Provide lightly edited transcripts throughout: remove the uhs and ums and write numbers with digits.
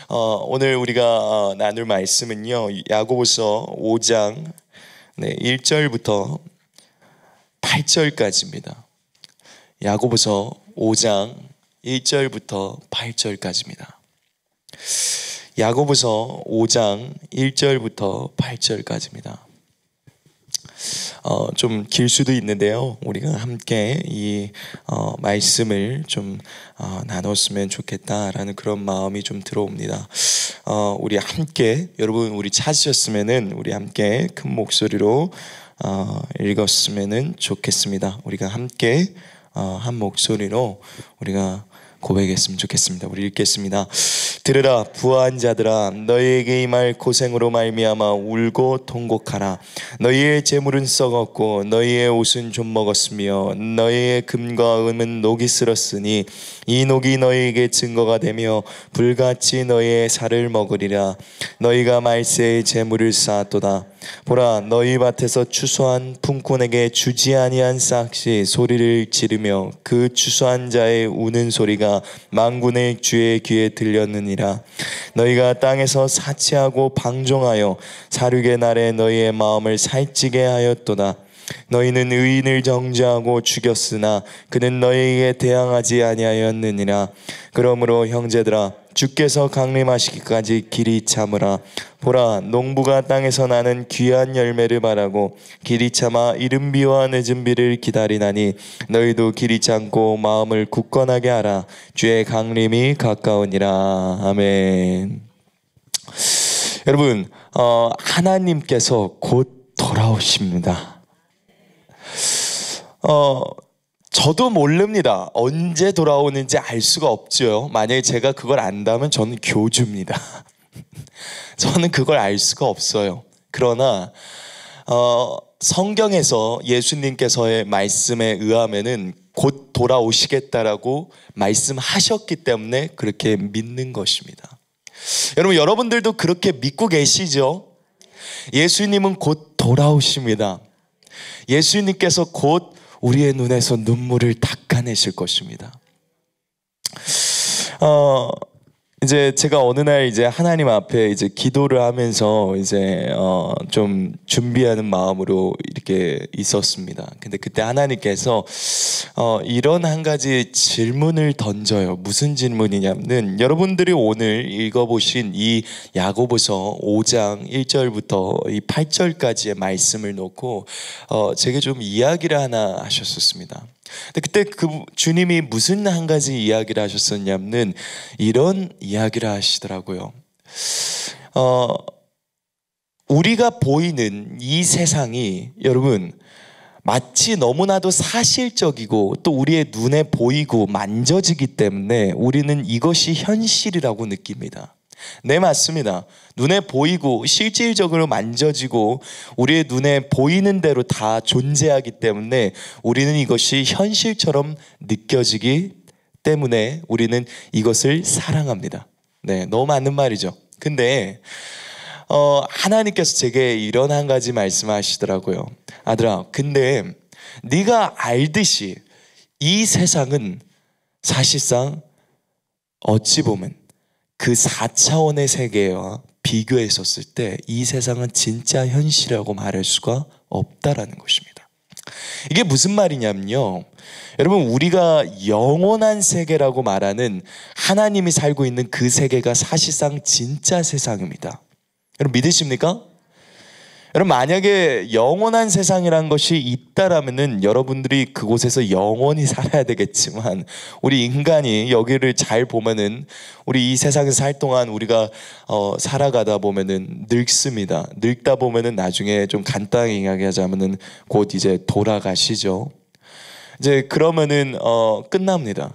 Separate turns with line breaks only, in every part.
오늘 우리가 나눌 말씀은요, 야고보서 5장 1절부터 8절까지입니다. 야고보서 5장 1절부터 8절까지입니다. 야고보서 5장 1절부터 8절까지입니다. 좀 길 수도 있는데요, 우리가 함께 이 말씀을 좀 나눴으면 좋겠다라는 그런 마음이 좀 들어옵니다. 우리 함께, 여러분 우리 찾으셨으면은 우리 함께 큰 목소리로 읽었으면은 좋겠습니다. 우리가 함께 한 목소리로 우리가 고백했으면 좋겠습니다. 우리 읽겠습니다. 들으라 부한 자들아, 너희에게 임할 고생으로 말미암아 울고 통곡하라. 너희의 재물은 썩었고 너희의 옷은 좀 먹었으며 너희의 금과 은은 녹이 쓸었으니 이 녹이 너희에게 증거가 되며 불같이 너희의 살을 먹으리라. 너희가 말세의 재물을 쌓았도다. 보라, 너희 밭에서 추수한 품꾼에게 주지 아니한 싹이 소리를 지르며 그 추수한 자의 우는 소리가 만군의 주의 귀에 들렸느니라. 너희가 땅에서 사치하고 방종하여 사륙의 날에 너희의 마음을 살찌게 하였도다. 너희는 의인을 정죄하고 죽였으나 그는 너희에게 대항하지 아니하였느니라. 그러므로 형제들아, 주께서 강림하시기까지 길이 참으라. 보라, 농부가 땅에서 나는 귀한 열매를 바라고 길이 참아 이른 비와 늦은 비를 기다리나니 너희도 길이 참고 마음을 굳건하게 하라. 주의 강림이 가까우니라. 아멘. 여러분, 하나님께서 곧 돌아오십니다. 저도 모릅니다. 언제 돌아오는지 알 수가 없죠. 만약에 제가 그걸 안다면 저는 교주입니다. 저는 그걸 알 수가 없어요. 그러나 성경에서 예수님께서의 말씀에 의하면은 곧 돌아오시겠다라고 말씀하셨기 때문에 그렇게 믿는 것입니다. 여러분들도 그렇게 믿고 계시죠? 예수님은 곧 돌아오십니다. 예수님께서 곧 우리의 눈에서 눈물을 닦아내실 것입니다. 이제 제가 어느 날 이제 하나님 앞에 이제 기도를 하면서 이제 좀 준비하는 마음으로 이렇게 있었습니다. 근데 그때 하나님께서 이런 한 가지 질문을 던져요. 무슨 질문이냐면, 여러분들이 오늘 읽어보신 이 야고보서 5장 1절부터 이 8절까지의 말씀을 놓고 제게 좀 이야기를 하나 하셨었습니다. 근데 그때 그 주님이 무슨 한 가지 이야기를 하셨었냐면 이런 이야기를 하시더라고요. 우리가 보이는 이 세상이 여러분 마치 너무나도 사실적이고 또 우리의 눈에 보이고 만져지기 때문에 우리는 이것이 현실이라고 느낍니다. 네, 맞습니다. 눈에 보이고 실질적으로 만져지고 우리의 눈에 보이는 대로 다 존재하기 때문에 우리는 이것이 현실처럼 느껴지기 때문에 우리는 이것을 사랑합니다. 네, 너무 맞는 말이죠. 근데 하나님께서 제게 이런 한 가지 말씀하시더라고요. 아들아, 근데 네가 알듯이 이 세상은 사실상 어찌 보면 그 4차원의 세계와 비교했었을 때 이 세상은 진짜 현실이라고 말할 수가 없다라는 것입니다. 이게 무슨 말이냐면요, 여러분 우리가 영원한 세계라고 말하는 하나님이 살고 있는 그 세계가 사실상 진짜 세상입니다. 여러분 믿으십니까? 여러분 만약에 영원한 세상이란 것이 있다라면은 여러분들이 그곳에서 영원히 살아야 되겠지만 우리 인간이 여기를 잘 보면은 우리 이 세상에 살 동안 우리가 살아가다 보면은 늙습니다. 늙다 보면은 나중에 좀 간단하게 이야기하자면은 곧 이제 돌아가시죠. 이제 그러면은 끝납니다.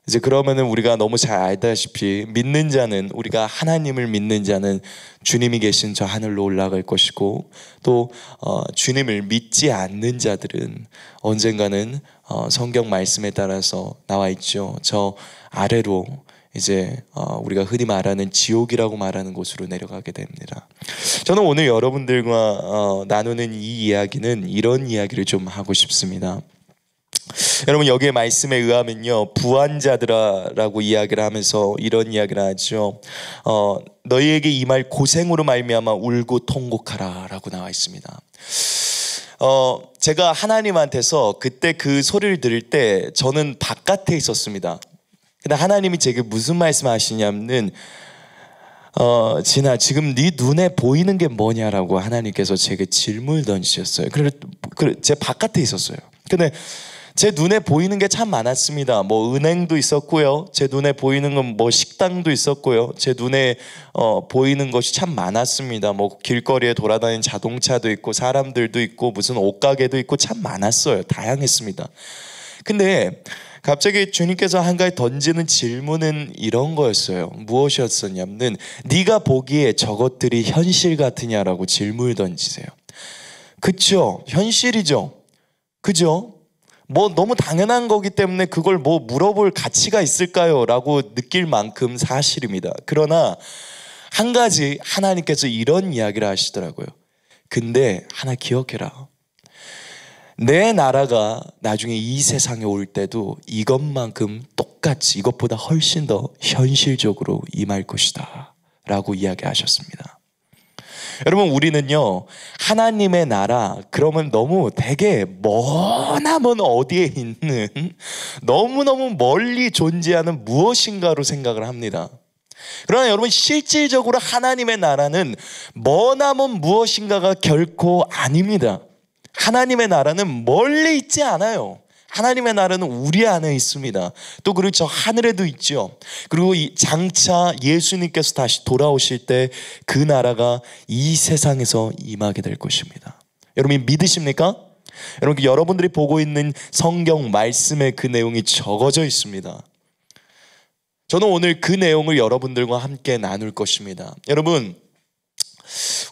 이제 그러면은 우리가 너무 잘 알다시피 믿는 자는, 우리가 하나님을 믿는 자는 주님이 계신 저 하늘로 올라갈 것이고 또 주님을 믿지 않는 자들은 언젠가는 성경 말씀에 따라서 나와 있죠. 저 아래로 이제 우리가 흔히 말하는 지옥이라고 말하는 곳으로 내려가게 됩니다. 저는 오늘 여러분들과 나누는 이 이야기는 이런 이야기를 좀 하고 싶습니다. 여러분 여기에 말씀에 의하면요, 부한자들아라고 이야기를 하면서 이런 이야기를 하죠. 너희에게 이 말 고생으로 말미암아 울고 통곡하라라고 나와 있습니다. 제가 하나님한테서 그때 그 소리를 들을 때 저는 바깥에 있었습니다. 근데 하나님이 제게 무슨 말씀하시냐면 진아, 지금 네 눈에 보이는 게 뭐냐라고 하나님께서 제게 질문을 던지셨어요. 제 바깥에 있었어요. 근데 제 눈에 보이는 게 참 많았습니다. 뭐 은행도 있었고요, 제 눈에 보이는 건 뭐 식당도 있었고요, 제 눈에 보이는 것이 참 많았습니다. 뭐 길거리에 돌아다니는 자동차도 있고 사람들도 있고 무슨 옷가게도 있고 참 많았어요. 다양했습니다. 근데 갑자기 주님께서 한 가지 던지는 질문은 이런 거였어요. 무엇이었었냐면 네가 보기에 저것들이 현실 같으냐라고 질문을 던지세요. 그쵸? 현실이죠. 그죠? 뭐 너무 당연한 거기 때문에 그걸 뭐 물어볼 가치가 있을까요? 라고 느낄 만큼 사실입니다. 그러나 한 가지 하나님께서 이런 이야기를 하시더라고요. 근데 하나 기억해라. 내 나라가 나중에 이 세상에 올 때도 이것만큼 똑같이 이것보다 훨씬 더 현실적으로 임할 것이다 라고 이야기하셨습니다. 여러분 우리는요, 하나님의 나라 그러면 너무 되게 머나먼 어디에 있는 너무너무 멀리 존재하는 무엇인가로 생각을 합니다. 그러나 여러분 실질적으로 하나님의 나라는 머나먼 무엇인가가 결코 아닙니다. 하나님의 나라는 멀리 있지 않아요. 하나님의 나라는 우리 안에 있습니다. 또 그리고 저 하늘에도 있죠. 그리고 이 장차 예수님께서 다시 돌아오실 때 그 나라가 이 세상에서 임하게 될 것입니다. 여러분 믿으십니까? 여러분 여러분들이 보고 있는 성경 말씀에 그 내용이 적어져 있습니다. 저는 오늘 그 내용을 여러분들과 함께 나눌 것입니다. 여러분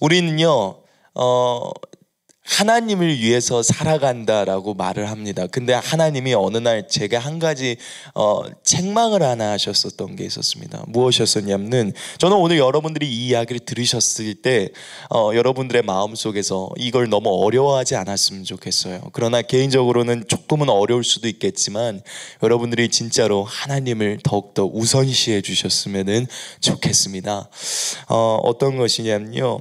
우리는요 하나님을 위해서 살아간다라고 말을 합니다. 근데 하나님이 어느 날 제게 한 가지 책망을 하나 하셨었던 게 있었습니다. 무엇이었었냐면 저는 오늘 여러분들이 이 이야기를 들으셨을 때 여러분들의 마음속에서 이걸 너무 어려워하지 않았으면 좋겠어요. 그러나 개인적으로는 조금은 어려울 수도 있겠지만 여러분들이 진짜로 하나님을 더욱더 우선시해 주셨으면 좋겠습니다. 어떤 것이냐면요,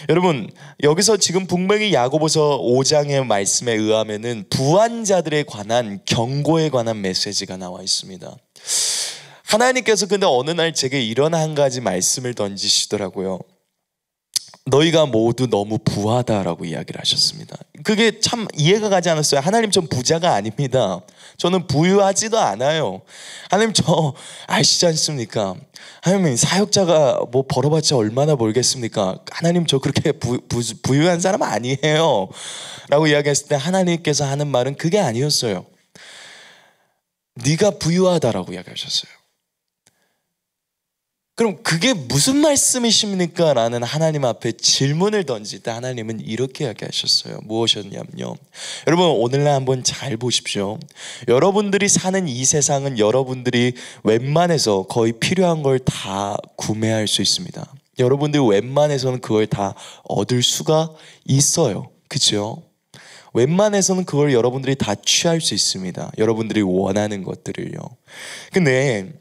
여러분 여기서 지금 분명히 야고보서 5장의 말씀에 의하면은 부한자들에 관한 경고에 관한 메시지가 나와 있습니다. 하나님께서 근데 어느 날 제게 이런 한 가지 말씀을 던지시더라고요. 너희가 모두 너무 부하다라고 이야기를 하셨습니다. 그게 참 이해가 가지 않았어요. 하나님 전 부자가 아닙니다. 저는 부유하지도 않아요. 하나님 저 아시지 않습니까? 하나님 사역자가 뭐 벌어봤자 얼마나 벌겠습니까? 하나님 저 그렇게 부유한 사람 아니에요 라고 이야기했을 때 하나님께서 하는 말은 그게 아니었어요. 네가 부유하다라고 이야기하셨어요. 그럼 그게 무슨 말씀이십니까? 라는 하나님 앞에 질문을 던질 때 하나님은 이렇게 이야기하셨어요. 무엇이었냐면요, 여러분 오늘날 한번 잘 보십시오. 여러분들이 사는 이 세상은 여러분들이 웬만해서 거의 필요한 걸 다 구매할 수 있습니다. 여러분들이 웬만해서는 그걸 다 얻을 수가 있어요. 그렇죠? 웬만해서는 그걸 여러분들이 다 취할 수 있습니다. 여러분들이 원하는 것들을요. 근데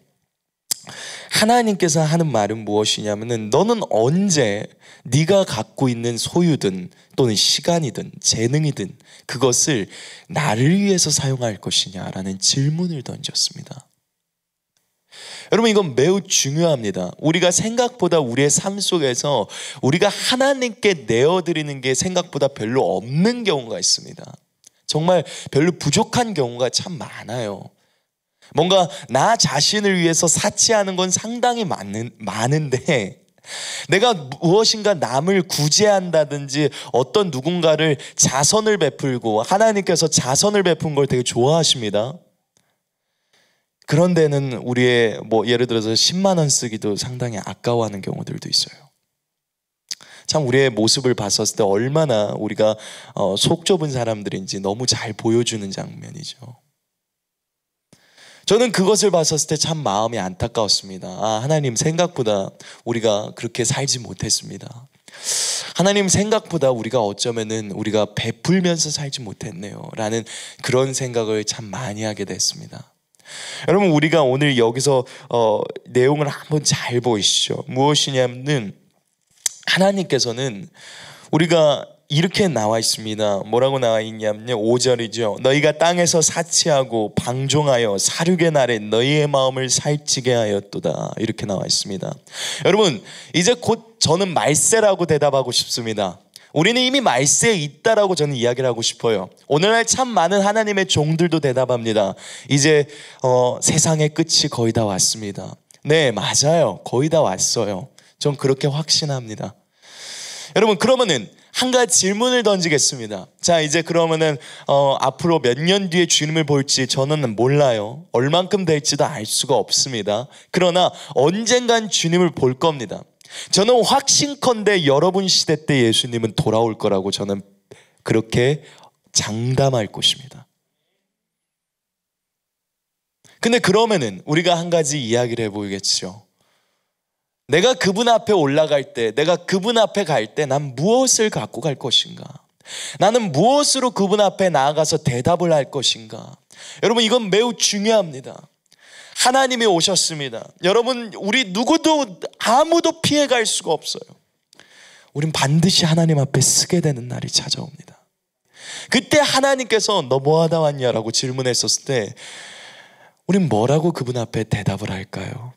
하나님께서 하는 말은 무엇이냐면은 너는 언제 네가 갖고 있는 소유든 또는 시간이든 재능이든 그것을 나를 위해서 사용할 것이냐라는 질문을 던졌습니다. 여러분 이건 매우 중요합니다. 우리가 생각보다 우리의 삶 속에서 우리가 하나님께 내어드리는 게 생각보다 별로 없는 경우가 있습니다. 정말 별로 부족한 경우가 참 많아요. 뭔가 나 자신을 위해서 사치하는 건 상당히 많은데 내가 무엇인가 남을 구제한다든지 어떤 누군가를 자선을 베풀고 하나님께서 자선을 베푼 걸 되게 좋아하십니다. 그런 데는 우리의 뭐 예를 들어서 10만 원 쓰기도 상당히 아까워하는 경우들도 있어요. 참 우리의 모습을 봤었을 때 얼마나 우리가 속 좁은 사람들인지 너무 잘 보여주는 장면이죠. 저는 그것을 봤었을 때 참 마음이 안타까웠습니다. 하나님 생각보다 우리가 그렇게 살지 못했습니다. 하나님, 생각보다 우리가 어쩌면은 우리가 베풀면서 살지 못했네요 라는 그런 생각을 참 많이 하게 됐습니다. 여러분, 우리가 오늘 여기서 내용을 한번 잘 보시죠. 무엇이냐면 하나님께서는 우리가 이렇게 나와 있습니다. 뭐라고 나와 있냐면요, 5절이죠. 너희가 땅에서 사치하고 방종하여 사륙의 날에 너희의 마음을 살찌게 하였도다. 이렇게 나와 있습니다. 여러분, 이제 곧 저는 말세라고 대답하고 싶습니다. 우리는 이미 말세에 있다라고 저는 이야기를 하고 싶어요. 오늘날 참 많은 하나님의 종들도 대답합니다. 이제 세상의 끝이 거의 다 왔습니다. 네, 맞아요. 거의 다 왔어요. 전 그렇게 확신합니다. 여러분, 그러면은 한 가지 질문을 던지겠습니다. 자, 이제 그러면은 앞으로 몇 년 뒤에 주님을 볼지 저는 몰라요. 얼만큼 될지도 알 수가 없습니다. 그러나 언젠간 주님을 볼 겁니다. 저는 확신컨대 여러분 시대 때 예수님은 돌아올 거라고 저는 그렇게 장담할 것입니다. 근데 그러면은 우리가 한 가지 이야기를 해보겠죠. 내가 그분 앞에 올라갈 때, 내가 그분 앞에 갈 때 난 무엇을 갖고 갈 것인가? 나는 무엇으로 그분 앞에 나아가서 대답을 할 것인가? 여러분, 이건 매우 중요합니다. 하나님이 오셨습니다. 여러분, 우리 누구도 아무도 피해갈 수가 없어요. 우린 반드시 하나님 앞에 서게 되는 날이 찾아옵니다. 그때 하나님께서 너 뭐하다 왔냐라고 질문했었을 때 우린 뭐라고 그분 앞에 대답을 할까요?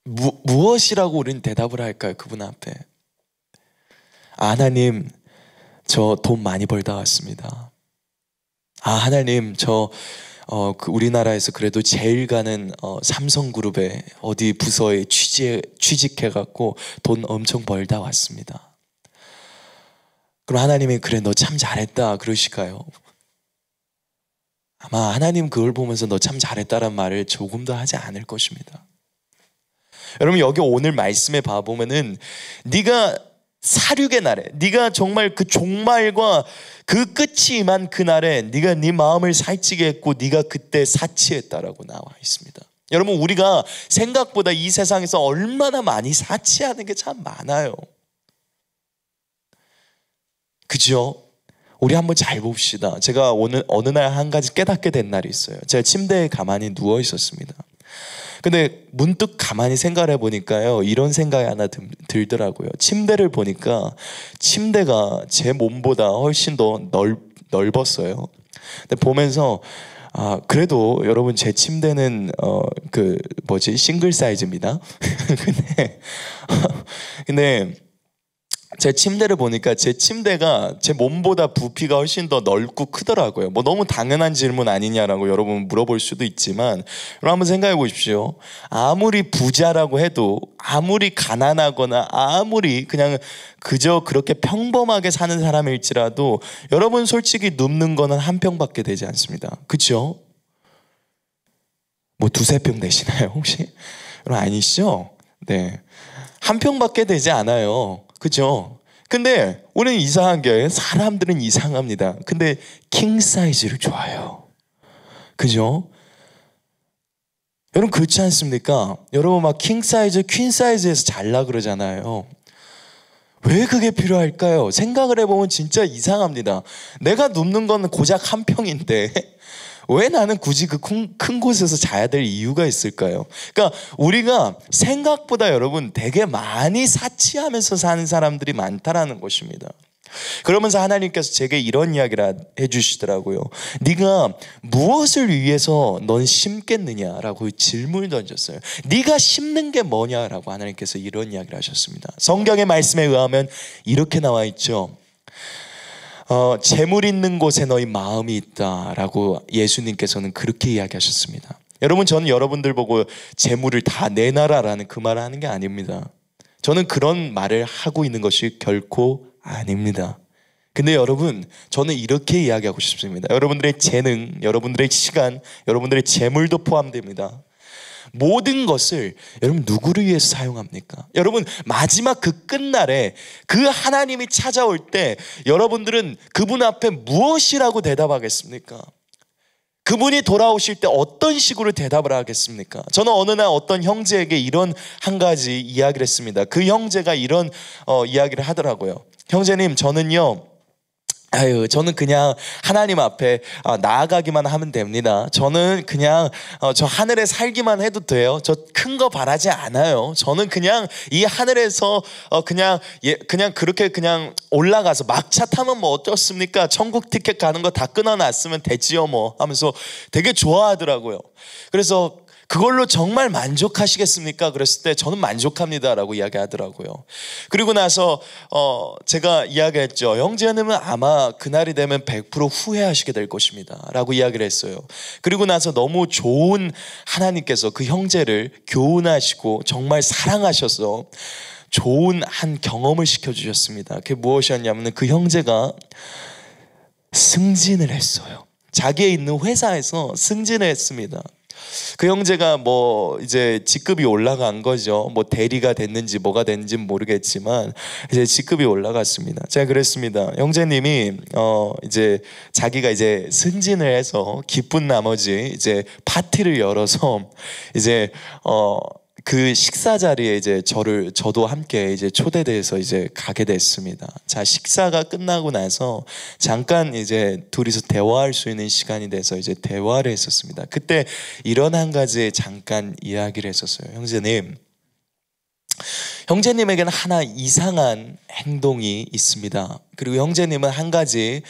무엇이라고 우린 대답을 할까요? 그분 앞에. 하나님, 저 돈 많이 벌다 왔습니다. 하나님, 저 우리나라에서 그래도 제일 가는 삼성그룹의 어디 부서에 취직해갖고 돈 엄청 벌다 왔습니다. 그럼 하나님이 그래, 너 참 잘했다 그러실까요? 아마 하나님 그걸 보면서 너 참 잘했다라는 말을 조금도 하지 않을 것입니다. 여러분, 여기 오늘 말씀에 봐보면은 네가 사륙의 날에, 네가 정말 그 종말과 그 끝이 임한 그날에 네가 네 마음을 살찌게 했고 네가 그때 사치했다라고 나와 있습니다. 여러분, 우리가 생각보다 이 세상에서 얼마나 많이 사치하는 게 참 많아요. 그죠? 우리 한번 잘 봅시다. 제가 오늘 어느 날 한 가지 깨닫게 된 날이 있어요. 제가 침대에 가만히 누워 있었습니다. 근데 문득 가만히 생각을 해보니까요, 이런 생각이 하나 들더라고요. 침대를 보니까 침대가 제 몸보다 훨씬 더 넓었어요. 근데 보면서 그래도 여러분, 제 침대는 싱글 사이즈입니다. 근데 제 침대를 보니까 제 침대가 제 몸보다 부피가 훨씬 더 넓고 크더라고요. 뭐 너무 당연한 질문 아니냐라고 여러분 물어볼 수도 있지만, 여러분 한번 생각해 보십시오. 아무리 부자라고 해도, 아무리 가난하거나 아무리 그냥 그저 그렇게 평범하게 사는 사람일지라도 여러분 솔직히 눕는 거는 한 평밖에 되지 않습니다. 그렇죠? 뭐 두세 평 되시나요 혹시? 여러분 아니시죠? 네, 한 평밖에 되지 않아요. 그죠? 근데 우리는 이상한 게, 사람들은 이상합니다. 근데 킹 사이즈를 좋아해요. 그죠? 여러분 그렇지 않습니까? 여러분 막 킹 사이즈, 퀸 사이즈에서 잘라 그러잖아요. 왜 그게 필요할까요? 생각을 해보면 진짜 이상합니다. 내가 눕는 건 고작 한 평인데 왜 나는 굳이 그 큰 곳에서 자야 될 이유가 있을까요? 그러니까 우리가 생각보다 여러분 되게 많이 사치하면서 사는 사람들이 많다라는 것입니다. 그러면서 하나님께서 제게 이런 이야기를 해주시더라고요. 네가 무엇을 위해서 넌 심겠느냐라고 질문을 던졌어요. 네가 심는 게 뭐냐라고 하나님께서 이런 이야기를 하셨습니다. 성경의 말씀에 의하면 이렇게 나와 있죠. 재물 있는 곳에 너희 마음이 있다라고 예수님께서는 그렇게 이야기하셨습니다. 여러분, 저는 여러분들 보고 재물을 다 내놔라라는 그 말을 하는 게 아닙니다. 저는 그런 말을 하고 있는 것이 결코 아닙니다. 근데 여러분, 저는 이렇게 이야기하고 싶습니다. 여러분들의 재능, 여러분들의 시간, 여러분들의 재물도 포함됩니다. 모든 것을 여러분 누구를 위해서 사용합니까? 여러분 마지막 그 끝날에 그 하나님이 찾아올 때 여러분들은 그분 앞에 무엇이라고 대답하겠습니까? 그분이 돌아오실 때 어떤 식으로 대답을 하겠습니까? 저는 어느 날 어떤 형제에게 이런 한 가지 이야기를 했습니다. 그 형제가 이런 이야기를 하더라고요. 형제님, 저는 그냥 하나님 앞에 나아가기만 하면 됩니다. 저는 그냥 저 하늘에 살기만 해도 돼요. 저 큰 거 바라지 않아요. 저는 그냥 이 하늘에서 그냥 그렇게 그냥 올라가서 막차 타면 뭐 어떻습니까? 천국 티켓 가는 거 다 끊어놨으면 됐지요 뭐 하면서 되게 좋아하더라고요. 그래서 그걸로 정말 만족하시겠습니까? 그랬을 때 저는 만족합니다라고 이야기하더라고요. 그리고 나서 제가 이야기했죠. 형제님은 아마 그날이 되면 100% 후회하시게 될 것입니다 라고 이야기를 했어요. 그리고 나서 너무 좋은 하나님께서 그 형제를 교훈하시고 정말 사랑하셔서 좋은 한 경험을 시켜주셨습니다. 그게 무엇이었냐면 그 형제가 승진을 했어요. 자기의 있는 회사에서 승진을 했습니다. 그 형제가 뭐 이제 직급이 올라간 거죠. 뭐 대리가 됐는지 뭐가 됐는지는 모르겠지만 이제 직급이 올라갔습니다. 제가 그랬습니다. 형제님이 이제 자기가 이제 승진을 해서 기쁜 나머지 이제 파티를 열어서 이제 그 식사 자리에 이제 저도 함께 이제 초대돼서 이제 가게 됐습니다. 자, 식사가 끝나고 나서 잠깐 이제 둘이서 대화할 수 있는 시간이 돼서 이제 대화를 했었습니다. 그때 이런 한 가지 잠깐 이야기를 했었어요. 형제님에게는 하나 이상한 행동이 있습니다. 그리고 형제님은 한 가지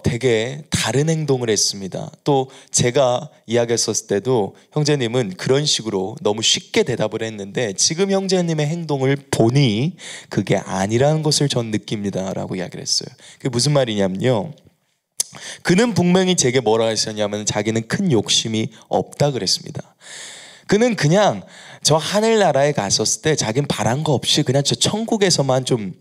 되게 다른 행동을 했습니다. 또 제가 이야기했었을 때도 형제님은 그런 식으로 너무 쉽게 대답을 했는데 지금 형제님의 행동을 보니 그게 아니라는 것을 전 느낍니다 라고 이야기를 했어요. 그게 무슨 말이냐면요, 그는 분명히 제게 뭐라 했었냐면 자기는 큰 욕심이 없다 그랬습니다. 그는 그냥 저 하늘나라에 갔었을 때 자기는 바란 거 없이 그냥 저 천국에서만 좀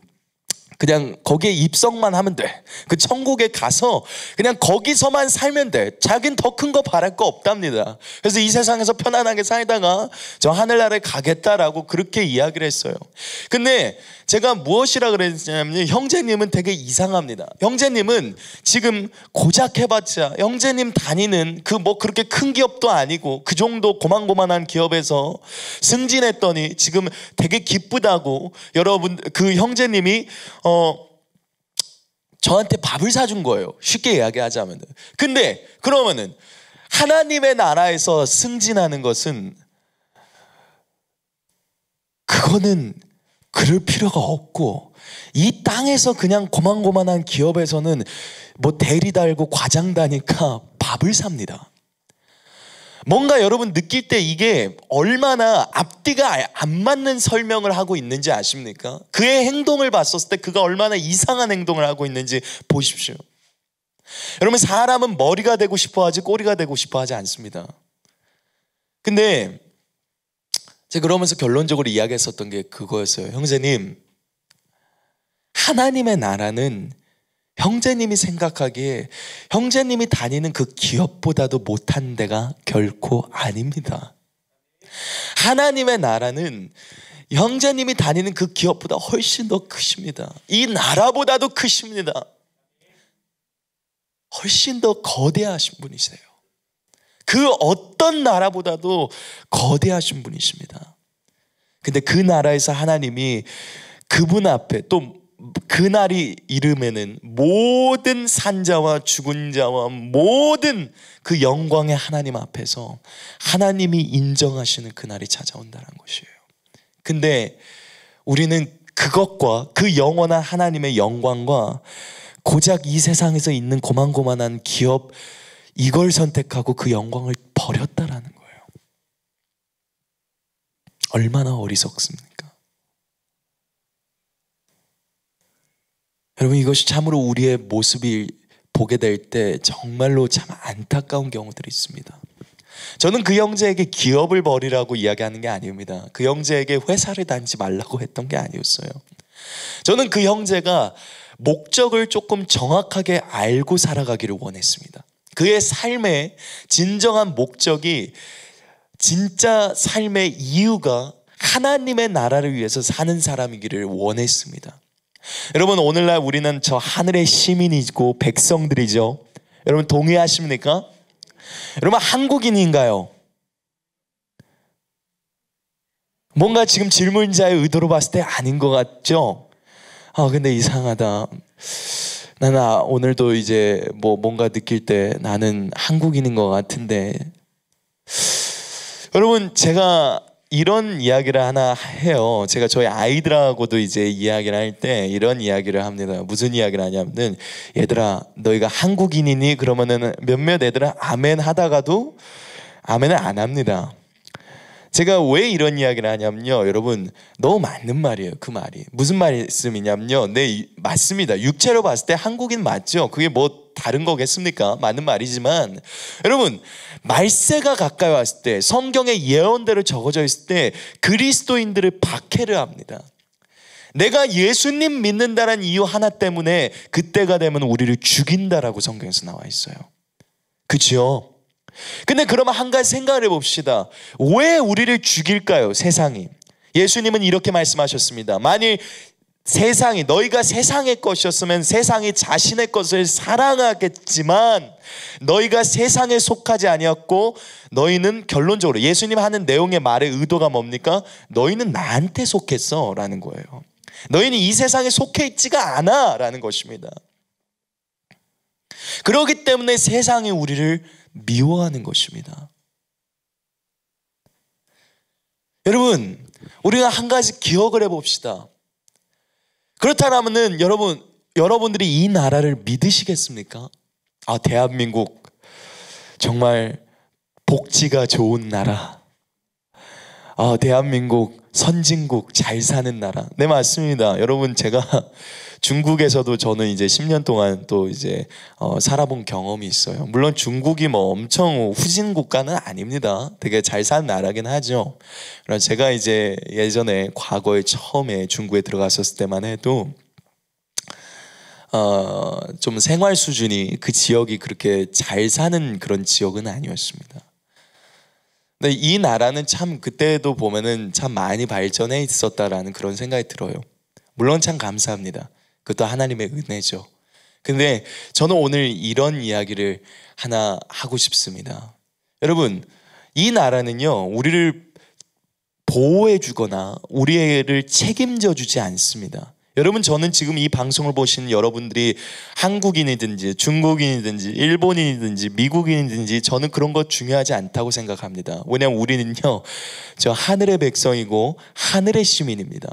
그냥 거기에 입성만 하면 돼. 그 천국에 가서 그냥 거기서만 살면 돼. 자긴 더 큰 거 바랄 거 없답니다. 그래서 이 세상에서 편안하게 살다가 저 하늘나라에 가겠다라고 그렇게 이야기를 했어요. 근데 제가 무엇이라 그랬냐면 형제님은 되게 이상합니다. 형제님은 지금 고작 해봤자 형제님 다니는 그 뭐 그렇게 큰 기업도 아니고 그 정도 고만고만한 기업에서 승진했더니 지금 되게 기쁘다고 여러분 그 형제님이 저한테 밥을 사준 거예요. 쉽게 이야기하자면. 근데 그러면은 하나님의 나라에서 승진하는 것은 그거는 그럴 필요가 없고 이 땅에서 그냥 고만고만한 기업에서는 뭐 대리 달고 과장 다니까 밥을 삽니다. 뭔가 여러분 느낄 때 이게 얼마나 앞뒤가 안 맞는 설명을 하고 있는지 아십니까? 그의 행동을 봤었을 때 그가 얼마나 이상한 행동을 하고 있는지 보십시오. 여러분 사람은 머리가 되고 싶어 하지 꼬리가 되고 싶어 하지 않습니다. 근데 제가 그러면서 결론적으로 이야기했었던 게 그거였어요. 형제님, 하나님의 나라는 형제님이 생각하기에 형제님이 다니는 그 기업보다도 못한 데가 결코 아닙니다. 하나님의 나라는 형제님이 다니는 그 기업보다 훨씬 더 크십니다. 이 나라보다도 크십니다. 훨씬 더 거대하신 분이세요. 그 어떤 나라보다도 거대하신 분이십니다. 근데 그 나라에서 하나님이 그분 앞에 또 그날이 이르면은 모든 산자와 죽은 자와 모든 그 영광의 하나님 앞에서 하나님이 인정하시는 그날이 찾아온다는 것이에요. 근데 우리는 그것과 그 영원한 하나님의 영광과 고작 이 세상에서 있는 고만고만한 기업 이걸 선택하고 그 영광을 버렸다라는 거예요. 얼마나 어리석습니까? 여러분 이것이 참으로 우리의 모습이 보게 될 때 정말로 참 안타까운 경우들이 있습니다. 저는 그 형제에게 기업을 버리라고 이야기하는 게 아닙니다. 그 형제에게 회사를 다니지 말라고 했던 게 아니었어요. 저는 그 형제가 목적을 조금 정확하게 알고 살아가기를 원했습니다. 그의 삶의 진정한 목적이 진짜 삶의 이유가 하나님의 나라를 위해서 사는 사람이기를 원했습니다. 여러분 오늘날 우리는 저 하늘의 시민이고 백성들이죠. 여러분 동의하십니까? 여러분, 한국인인가요? 뭔가 지금 질문자의 의도로 봤을 때 아닌 것 같죠? 근데 이상하다. 나는 오늘도 이제 뭔가 느낄 때 나는 한국인인 것 같은데. 여러분, 제가 이런 이야기를 하나 해요. 제가 저희 아이들하고도 이제 이야기를 할 때 이런 이야기를 합니다. 무슨 이야기를 하냐면, 얘들아, 너희가 한국인이니? 그러면은 몇몇 애들은 아멘 하다가도 아멘을 안 합니다. 제가 왜 이런 이야기를 하냐면요, 여러분, 너무 맞는 말이에요. 그 말이 무슨 말씀이냐면요, 네, 맞습니다. 육체로 봤을 때 한국인 맞죠? 그게 뭐 다른 거겠습니까? 맞는 말이지만, 여러분, 말세가 가까이 왔을 때, 성경의 예언대로 적어져 있을 때 그리스도인들을 박해를 합니다. 내가 예수님 믿는다는 이유 하나 때문에 그때가 되면 우리를 죽인다라고 성경에서 나와 있어요. 그렇죠? 근데 그러면 한 가지 생각을 해봅시다. 왜 우리를 죽일까요? 세상이. 예수님은 이렇게 말씀하셨습니다. 만일 세상이, 너희가 세상의 것이었으면 세상이 자신의 것을 사랑하겠지만 너희가 세상에 속하지 아니었고, 너희는 결론적으로 예수님 하는 내용의 말의 의도가 뭡니까? 너희는 나한테 속했어 라는 거예요. 너희는 이 세상에 속해 있지가 않아 라는 것입니다. 그렇기 때문에 세상이 우리를 미워하는 것입니다. 여러분, 우리가 한 가지 기억을 해봅시다. 그렇다면은 여러분들이 이 나라를 믿으시겠습니까? 대한민국 정말 복지가 좋은 나라. 대한민국 선진국, 잘 사는 나라. 네, 맞습니다. 여러분, 제가 중국에서도 저는 이제 10년 동안 또 이제 살아본 경험이 있어요. 물론 중국이 뭐 엄청 후진 국가는 아닙니다. 되게 잘 사는 나라긴 하죠. 그래서 제가 이제 예전에 과거에 처음에 중국에 들어갔었을 때만 해도 좀 생활 수준이 그 지역이 그렇게 잘 사는 그런 지역은 아니었습니다. 근데 이 나라는 참 그때도 보면은 참 많이 발전해 있었다라는 그런 생각이 들어요. 물론 참 감사합니다. 그것도 하나님의 은혜죠. 근데 저는 오늘 이런 이야기를 하나 하고 싶습니다. 여러분, 이 나라는요, 우리를 보호해 주거나 우리를 책임져 주지 않습니다. 여러분, 저는 지금 이 방송을 보시는 여러분들이 한국인이든지 중국인이든지 일본인이든지 미국인이든지 저는 그런 거 중요하지 않다고 생각합니다. 왜냐하면 우리는요, 저 하늘의 백성이고 하늘의 시민입니다.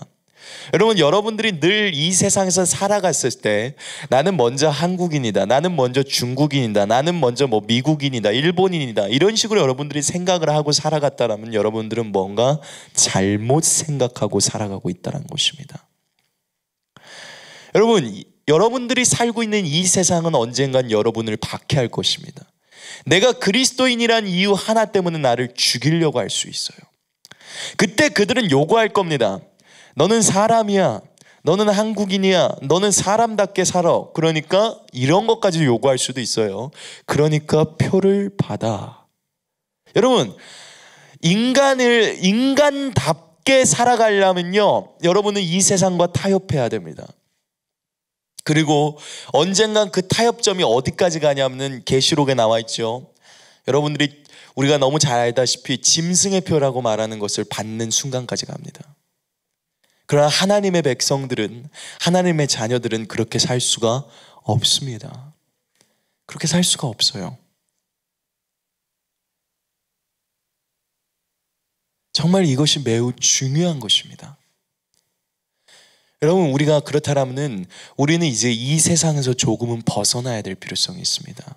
여러분, 여러분들이 늘 이 세상에서 살아갔을 때 나는 먼저 한국인이다, 나는 먼저 중국인이다, 나는 먼저 뭐 미국인이다, 일본인이다, 이런 식으로 여러분들이 생각을 하고 살아갔다면 여러분들은 뭔가 잘못 생각하고 살아가고 있다는 것입니다. 여러분, 여러분들이 살고 있는 이 세상은 언젠간 여러분을 박해할 것입니다. 내가 그리스도인이란 이유 하나 때문에 나를 죽이려고 할 수 있어요. 그때 그들은 요구할 겁니다. 너는 사람이야, 너는 한국인이야, 너는 사람답게 살아. 그러니까 이런 것까지 요구할 수도 있어요. 그러니까 표를 받아. 여러분, 인간답게 살아가려면요, 여러분은 이 세상과 타협해야 됩니다. 그리고 언젠간 그 타협점이 어디까지 가냐면 계시록에 나와 있죠. 여러분들이, 우리가 너무 잘 알다시피 짐승의 표라고 말하는 것을 받는 순간까지 갑니다. 그러나 하나님의 백성들은, 하나님의 자녀들은 그렇게 살 수가 없습니다. 그렇게 살 수가 없어요. 정말 이것이 매우 중요한 것입니다. 여러분, 우리가 그렇다면은 우리는 이제 이 세상에서 조금은 벗어나야 될 필요성이 있습니다.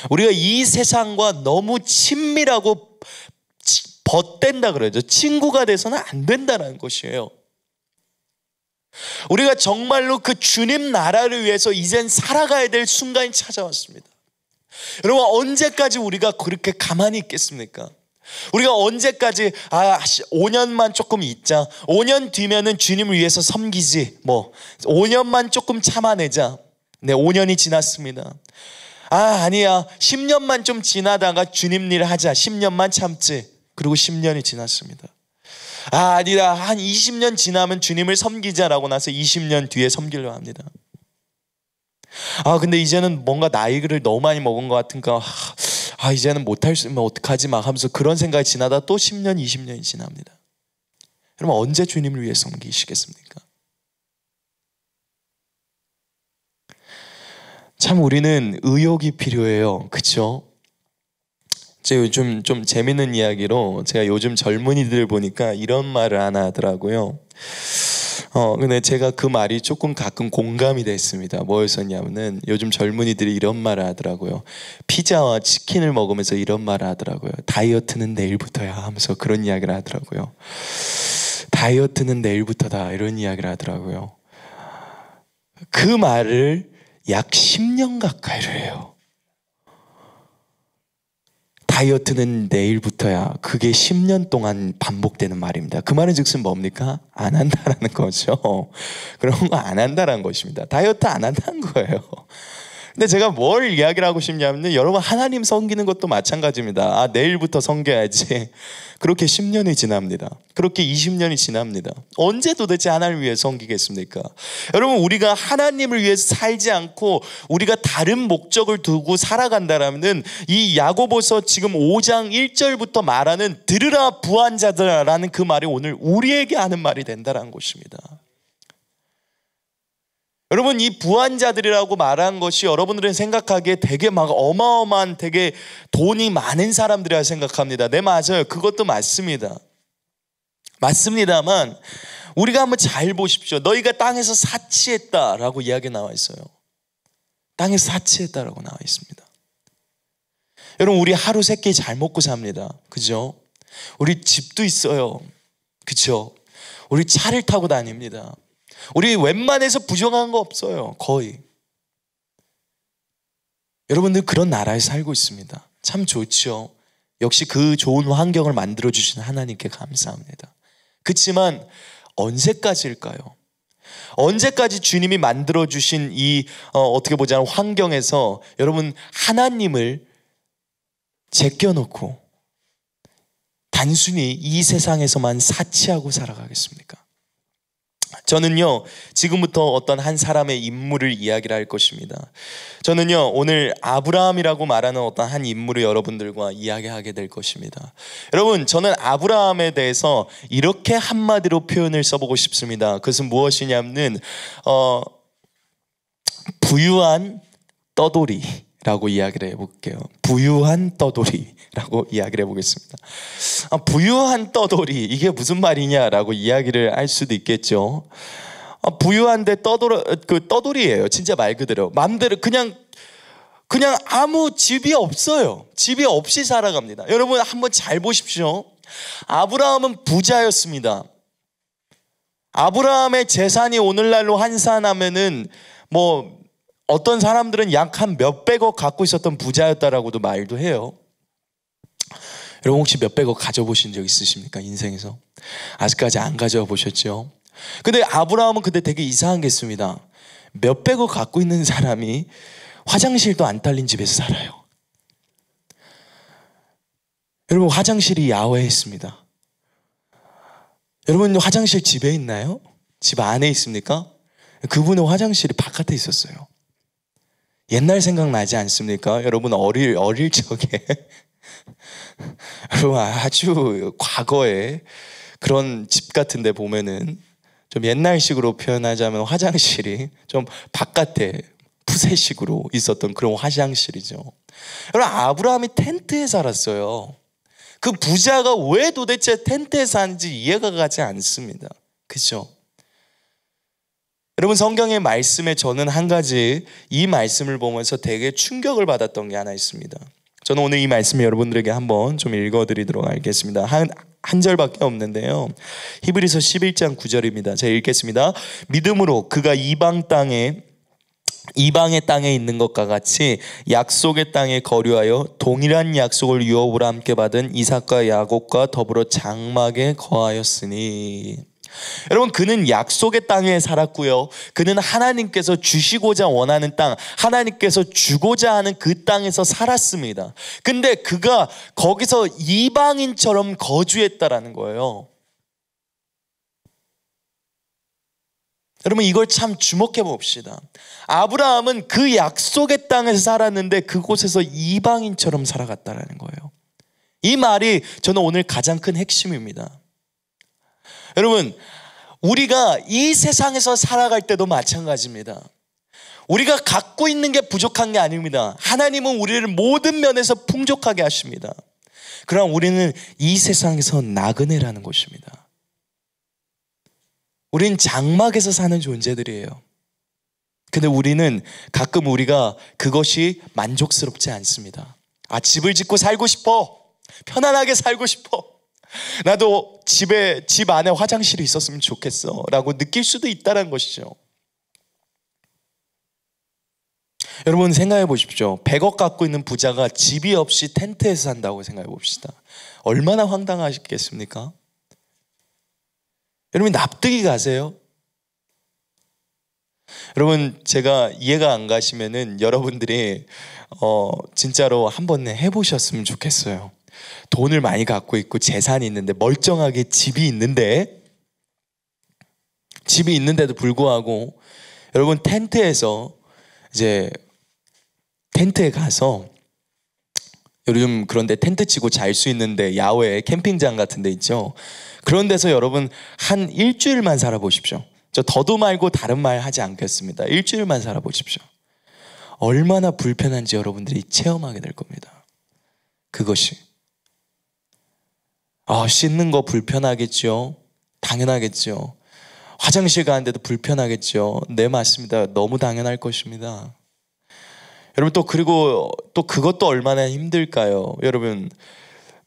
우리가 이 세상과 너무 친밀하고 벗댄다 그러죠. 친구가 돼서는 안 된다는 것이에요. 우리가 정말로 그 주님 나라를 위해서 이젠 살아가야 될 순간이 찾아왔습니다. 여러분, 언제까지 우리가 그렇게 가만히 있겠습니까? 우리가 언제까지 5년만 조금 있자, 5년 뒤면은 주님을 위해서 섬기지, 5년만 조금 참아내자. 네, 5년이 지났습니다. 아니야, 10년만 좀 지나다가 주님 일 하자. 10년만 참지. 그리고 10년이 지났습니다. 아니다, 한 20년 지나면 주님을 섬기자라고 나서 20년 뒤에 섬기려고 합니다. 근데 이제는 뭔가 나이를 너무 많이 먹은 것 같으니까 이제는 못할 수 있으면 어떡하지 막 하면서 그런 생각이 지나다 또 10년, 20년이 지납니다. 여러분 언제 주님을 위해 섬기시겠습니까? 참 우리는 의욕이 필요해요. 그렇죠? 제가 요즘 좀 재밌는 이야기로 제가 요즘 젊은이들 보니까 이런 말을 하나 하더라고요. 근데 제가 그 말이 조금 가끔 공감이 됐습니다. 뭐였었냐면은 요즘 젊은이들이 이런 말을 하더라고요. 피자와 치킨을 먹으면서 이런 말을 하더라고요. 다이어트는 내일부터야 하면서 그런 이야기를 하더라고요. 다이어트는 내일부터다 이런 이야기를 하더라고요. 그 말을 약 10년 가까이를 해요. 다이어트는 내일부터야. 그게 10년 동안 반복되는 말입니다. 그 말은 즉슨 뭡니까? 안 한다라는 거죠. 그런 거 안 한다라는 것입니다. 다이어트 안 한다는 거예요. 근데 제가 뭘 이야기를 하고 싶냐면 여러분 하나님 섬기는 것도 마찬가지입니다. 내일부터 섬겨야지. 그렇게 10년이 지납니다. 그렇게 20년이 지납니다. 언제 도대체 하나님을 위해 섬기겠습니까? 여러분 우리가 하나님을 위해서 살지 않고 우리가 다른 목적을 두고 살아간다라면 이 야고보서 지금 5장 1절부터 말하는 들으라 부한자들아라는 그 말이 오늘 우리에게 하는 말이 된다는 것입니다. 여러분 이 부한자들이라고 말한 것이 여러분들은 생각하기에 되게 막 어마어마한 되게 돈이 많은 사람들이라 생각합니다. 네 맞아요. 그것도 맞습니다. 맞습니다만 우리가 한번 잘 보십시오. 너희가 땅에서 사치했다라고 이야기 나와 있어요. 땅에서 사치했다라고 나와 있습니다. 여러분 우리 하루 세 끼 잘 먹고 삽니다. 그죠? 우리 집도 있어요. 그죠? 우리 차를 타고 다닙니다. 우리 웬만해서 부정한 거 없어요. 거의. 여러분들 그런 나라에 살고 있습니다. 참 좋죠. 역시 그 좋은 환경을 만들어주신 하나님께 감사합니다. 그렇지만 언제까지일까요? 언제까지 주님이 만들어주신 이 어떻게 보자면 환경에서 여러분 하나님을 제껴놓고 단순히 이 세상에서만 사치하고 살아가겠습니까? 저는요 지금부터 어떤 한 사람의 인물을 이야기를 할 것입니다. 저는요 오늘 아브라함이라고 말하는 어떤 한 인물을 여러분들과 이야기하게 될 것입니다. 여러분 저는 아브라함에 대해서 이렇게 한마디로 표현을 써보고 싶습니다. 그것은 무엇이냐면 부유한 떠돌이라고 이야기를 해볼게요. 부유한 떠돌이라고 이야기를 해보겠습니다. 부유한 떠돌이 이게 무슨 말이냐라고 이야기를 할 수도 있겠죠. 부유한데 떠돌이예요. 진짜 말 그대로 마음대로 그냥 아무 집이 없어요. 집이 없이 살아갑니다. 여러분 한번 잘 보십시오. 아브라함은 부자였습니다. 아브라함의 재산이 오늘날로 환산하면은 뭐 어떤 사람들은 약 한 몇백억 갖고 있었던 부자였다라고도 말도 해요. 여러분 혹시 몇백억 가져보신 적 있으십니까? 인생에서 아직까지 안 가져보셨죠? 근데 아브라함은 그때 되게 이상한 게 있습니다. 몇백억 갖고 있는 사람이 화장실도 안 딸린 집에서 살아요. 여러분 화장실이 야외에 있습니다. 여러분 화장실 집에 있나요? 집 안에 있습니까? 그분의 화장실이 바깥에 있었어요. 옛날 생각나지 않습니까? 여러분 어릴 적에 여러분 아주 과거에 그런 집 같은 데 보면은 좀 옛날식으로 표현하자면 화장실이 좀 바깥에 푸세식으로 있었던 그런 화장실이죠. 여러분 아브라함이 텐트에 살았어요. 그 부자가 왜 도대체 텐트에 사는지 이해가 가지 않습니다. 그렇죠? 여러분 성경의 말씀에 저는 한 가지 이 말씀을 보면서 되게 충격을 받았던 게 하나 있습니다. 저는 오늘 이 말씀을 여러분들에게 한번 좀 읽어드리도록 하겠습니다. 한 절밖에 없는데요. 히브리서 11장 9절입니다. 제가 읽겠습니다. 믿음으로 그가 이방의 땅에 있는 것과 같이 약속의 땅에 거류하여 동일한 약속을 유업으로 함께 받은 이삭과 야곱과 더불어 장막에 거하였으니. 여러분 그는 약속의 땅에 살았고요. 그는 하나님께서 주시고자 원하는 땅, 하나님께서 주고자 하는 그 땅에서 살았습니다. 근데 그가 거기서 이방인처럼 거주했다라는 거예요. 여러분 이걸 참 주목해 봅시다. 아브라함은 그 약속의 땅에서 살았는데 그곳에서 이방인처럼 살아갔다라는 거예요. 이 말이 저는 오늘 가장 큰 핵심입니다. 여러분 우리가 이 세상에서 살아갈 때도 마찬가지입니다. 우리가 갖고 있는 게 부족한 게 아닙니다. 하나님은 우리를 모든 면에서 풍족하게 하십니다. 그러나 우리는 이 세상에서 나그네라는 것입니다. 우린 장막에서 사는 존재들이에요. 근데 우리는 가끔 우리가 그것이 만족스럽지 않습니다. 집을 짓고 살고 싶어. 편안하게 살고 싶어. 나도 집 안에 화장실이 있었으면 좋겠어 라고 느낄 수도 있다는 것이죠. 여러분 생각해 보십시오. 100억 갖고 있는 부자가 집이 없이 텐트에서 산다고 생각해 봅시다. 얼마나 황당하시겠습니까? 여러분 납득이 가세요? 여러분 제가 이해가 안 가시면은 여러분들이 진짜로 한번 해보셨으면 좋겠어요. 돈을 많이 갖고 있고 재산이 있는데 멀쩡하게 집이 있는데도 불구하고 여러분 텐트에 가서 요즘 그런데 텐트 치고 잘 수 있는데 야외 캠핑장 같은 데 있죠. 그런 데서 여러분 한 일주일만 살아보십시오. 저 더도 말고 다른 말 하지 않겠습니다. 일주일만 살아보십시오. 얼마나 불편한지 여러분들이 체험하게 될 겁니다. 그것이 씻는 거 불편하겠죠. 당연하겠죠. 화장실 가는데도 불편하겠죠. 네, 맞습니다. 너무 당연할 것입니다. 여러분 그리고 그것도 얼마나 힘들까요? 여러분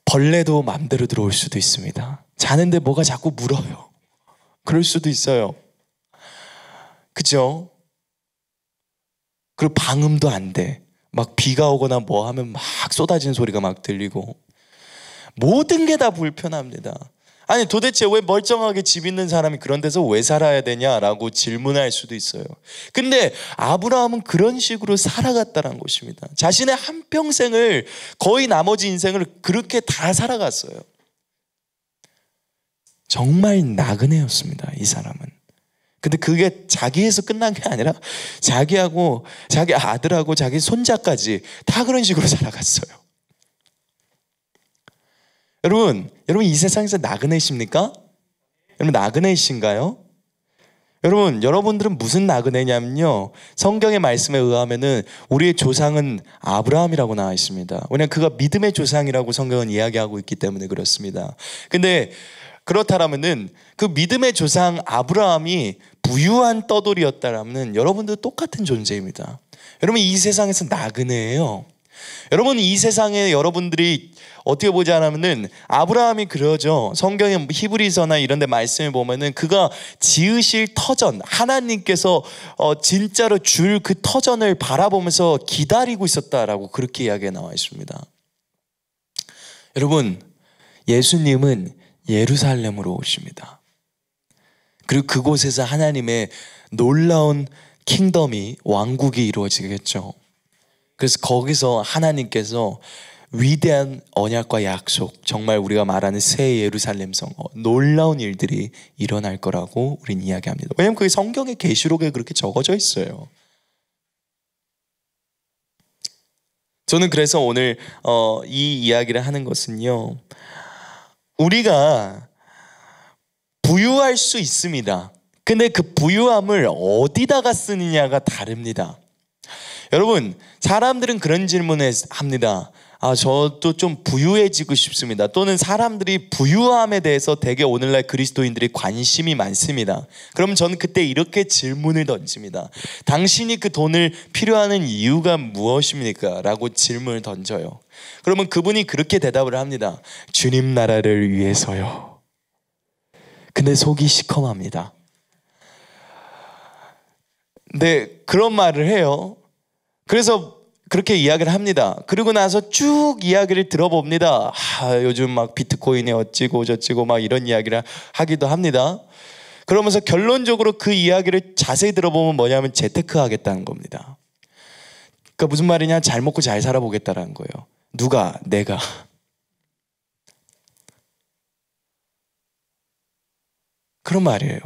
벌레도 마음대로 들어올 수도 있습니다. 자는데 뭐가 자꾸 물어요. 그럴 수도 있어요. 그죠? 그리고 방음도 안 돼. 막 비가 오거나 뭐 하면 막 쏟아지는 소리가 막 들리고 모든 게 다 불편합니다. 아니 도대체 왜 멀쩡하게 집 있는 사람이 그런 데서 왜 살아야 되냐라고 질문할 수도 있어요. 근데 아브라함은 그런 식으로 살아갔다는 것입니다. 자신의 한평생을 거의 나머지 인생을 그렇게 다 살아갔어요. 정말 나그네였습니다. 이 사람은. 근데 그게 자기에서 끝난 게 아니라 자기하고 자기 아들하고 자기 손자까지 다 그런 식으로 살아갔어요. 여러분 이 세상에서 나그네십니까? 여러분 나그네이신가요? 여러분들은 무슨 나그네냐면요, 성경의 말씀에 의하면은 우리의 조상은 아브라함이라고 나와 있습니다. 왜냐하면 그가 믿음의 조상이라고 성경은 이야기하고 있기 때문에 그렇습니다. 근데 그렇다면은 그 믿음의 조상 아브라함이 부유한 떠돌이였다라면 여러분도 똑같은 존재입니다. 여러분 이 세상에서 나그네예요. 여러분 이 세상에 여러분들이 어떻게 보지 않으면은 아브라함이 그러죠. 성경의 히브리서나 이런 데 말씀을 보면은 그가 지으실 터전, 하나님께서 진짜로 줄 그 터전을 바라보면서 기다리고 있었다라고 그렇게 이야기가 나와 있습니다. 여러분 예수님은 예루살렘으로 오십니다. 그리고 그곳에서 하나님의 놀라운 킹덤이, 왕국이 이루어지겠죠. 그래서 거기서 하나님께서 위대한 언약과 약속, 정말 우리가 말하는 새 예루살렘 성, 놀라운 일들이 일어날 거라고 우린 이야기합니다. 왜냐하면 그게 성경의 계시록에 그렇게 적어져 있어요. 저는 그래서 오늘 이 이야기를 하는 것은요, 우리가 부유할 수 있습니다. 근데 그 부유함을 어디다가 쓰느냐가 다릅니다. 여러분 사람들은 그런 질문을 합니다. 저도 좀 부유해지고 싶습니다. 또는 사람들이 부유함에 대해서 되게 오늘날 그리스도인들이 관심이 많습니다. 그럼 저는 그때 이렇게 질문을 던집니다. 당신이 그 돈을 필요하는 이유가 무엇입니까? 라고 질문을 던져요. 그러면 그분이 그렇게 대답을 합니다. 주님 나라를 위해서요. 근데 속이 시커멉니다. 근데 그런 말을 해요. 그래서 그렇게 이야기를 합니다. 그리고 나서 쭉 이야기를 들어봅니다. 요즘 막 비트코인이 어찌고 저찌고 막 이런 이야기를 하기도 합니다. 그러면서 결론적으로 그 이야기를 자세히 들어보면 뭐냐면 재테크 하겠다는 겁니다. 그러니까 무슨 말이냐, 잘 먹고 잘 살아보겠다는 거예요. 누가? 내가. 그런 말이에요.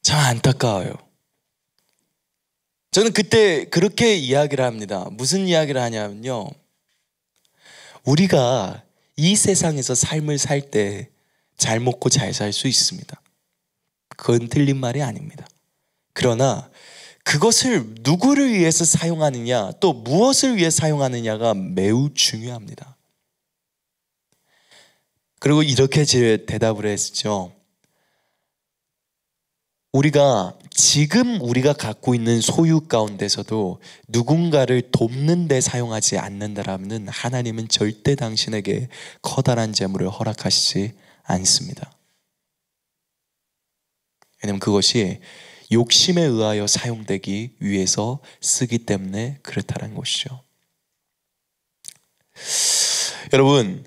참 안타까워요. 저는 그때 그렇게 이야기를 합니다. 무슨 이야기를 하냐면요, 우리가 이 세상에서 삶을 살 때 잘 먹고 잘 살 수 있습니다. 그건 틀린 말이 아닙니다. 그러나 그것을 누구를 위해서 사용하느냐, 또 무엇을 위해 사용하느냐가 매우 중요합니다. 그리고 이렇게 제 대답을 했죠. 지금 우리가 갖고 있는 소유 가운데서도 누군가를 돕는 데 사용하지 않는다라면 하나님은 절대 당신에게 커다란 재물을 허락하시지 않습니다. 왜냐하면 그것이 욕심에 의하여 사용되기 위해서 쓰기 때문에 그렇다는 것이죠. 여러분,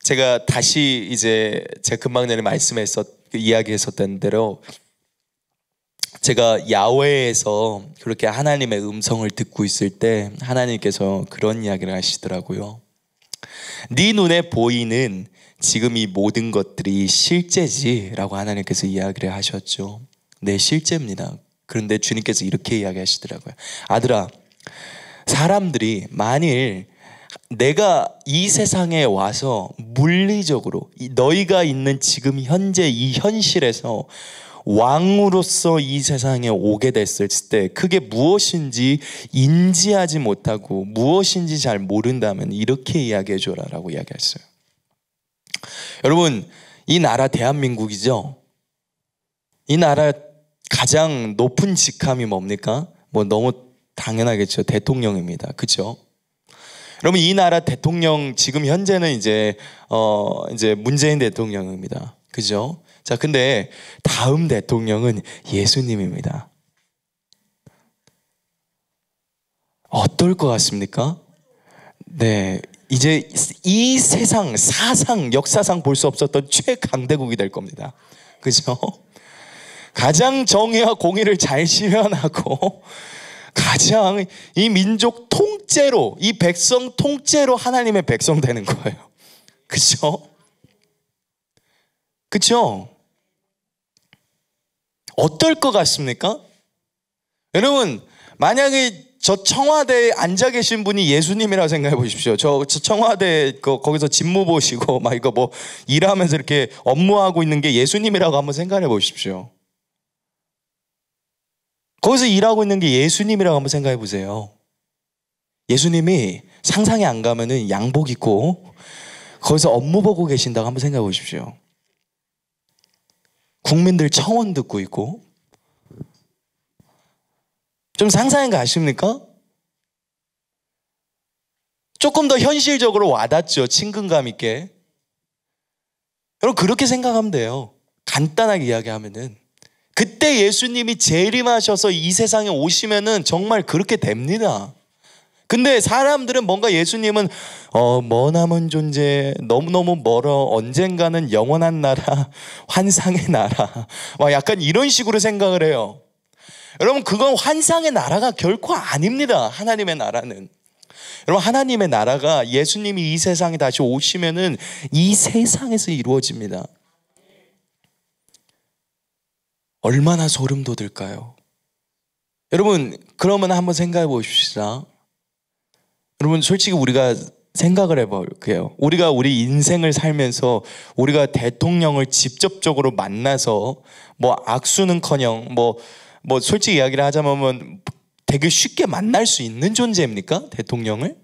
제가 다시 이제 제가 금방 전에 이야기했었던 대로 제가 야외에서 그렇게 하나님의 음성을 듣고 있을 때 하나님께서 그런 이야기를 하시더라고요. 네 눈에 보이는 지금 이 모든 것들이 실제지라고 하나님께서 이야기를 하셨죠. 네, 실제입니다. 그런데 주님께서 이렇게 이야기하시더라고요. 아들아, 사람들이 만일 내가 이 세상에 와서 물리적으로 너희가 있는 지금 현재 이 현실에서 왕으로서 이 세상에 오게 됐을 때 그게 무엇인지 인지하지 못하고 무엇인지 잘 모른다면 이렇게 이야기해 줘라라고 이야기했어요. 여러분, 이 나라 대한민국이죠. 이 나라 가장 높은 직함이 뭡니까? 뭐 너무 당연하겠죠. 대통령입니다. 그죠? 여러분, 이 나라 대통령 지금 현재는 이제 문재인 대통령입니다. 그죠? 자, 근데 다음 대통령은 예수님입니다. 어떨 것 같습니까? 네, 이제 이 세상 역사상 볼 수 없었던 최강대국이 될 겁니다. 그죠? 가장 정의와 공의를 잘 실현하고 가장 이 민족 통째로, 이 백성 통째로 하나님의 백성 되는 거예요. 그죠? 그죠? 어떨 것 같습니까? 여러분, 만약에 저 청와대에 앉아 계신 분이 예수님이라고 생각해 보십시오. 저 청와대 거기서 집무 보시고 막 이거 뭐 일하면서 이렇게 업무하고 있는 게 예수님이라고 한번 생각해 보십시오. 거기서 일하고 있는 게 예수님이라고 한번 생각해 보세요. 예수님이 상상이 안 가면은 양복 입고 거기서 업무 보고 계신다고 한번 생각해 보십시오. 국민들 청원 듣고 있고. 좀 상상이 가십니까? 조금 더 현실적으로 와닿죠. 친근감 있게. 여러분, 그렇게 생각하면 돼요. 간단하게 이야기하면은. 그때 예수님이 재림하셔서 이 세상에 오시면은 정말 그렇게 됩니다. 근데 사람들은 뭔가 예수님은 머나먼 존재, 너무너무 멀어, 언젠가는 영원한 나라, 환상의 나라, 막 약간 이런 식으로 생각을 해요. 여러분, 그건 환상의 나라가 결코 아닙니다. 하나님의 나라는. 여러분, 하나님의 나라가 예수님이 이 세상에 다시 오시면은 이 세상에서 이루어집니다. 얼마나 소름 돋을까요? 여러분, 그러면 한번 생각해 보십시다. 여러분, 솔직히 우리가 생각을 해볼게요. 우리가 우리 인생을 살면서 우리가 대통령을 직접적으로 만나서 뭐 악수는커녕 뭐 솔직히 이야기를 하자면 되게 쉽게 만날 수 있는 존재입니까? 대통령을?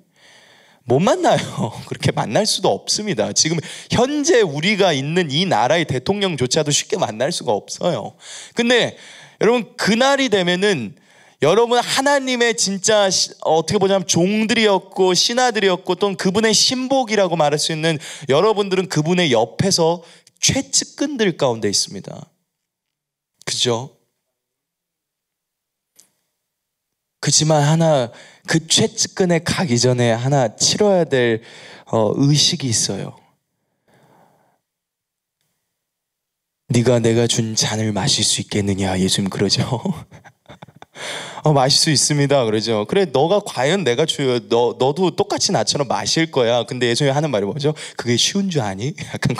못 만나요. 그렇게 만날 수도 없습니다. 지금 현재 우리가 있는 이 나라의 대통령조차도 쉽게 만날 수가 없어요. 근데 여러분, 그날이 되면은 여러분, 하나님의 진짜 어떻게 보자면 종들이었고 신하들이었고 또는 그분의 신복이라고 말할 수 있는 여러분들은 그분의 옆에서 최측근들 가운데 있습니다. 그죠? 그렇지만 하나, 그 최측근에 가기 전에 하나 치러야 될 의식이 있어요. 네가 내가 준 잔을 마실 수 있겠느냐, 예수님 그러죠. 마실 수 있습니다, 그러죠. 그래, 너가 과연 내가 너도 똑같이 나처럼 마실 거야. 근데 예수님이 하는 말이 뭐죠? 그게 쉬운 줄 아니? 약간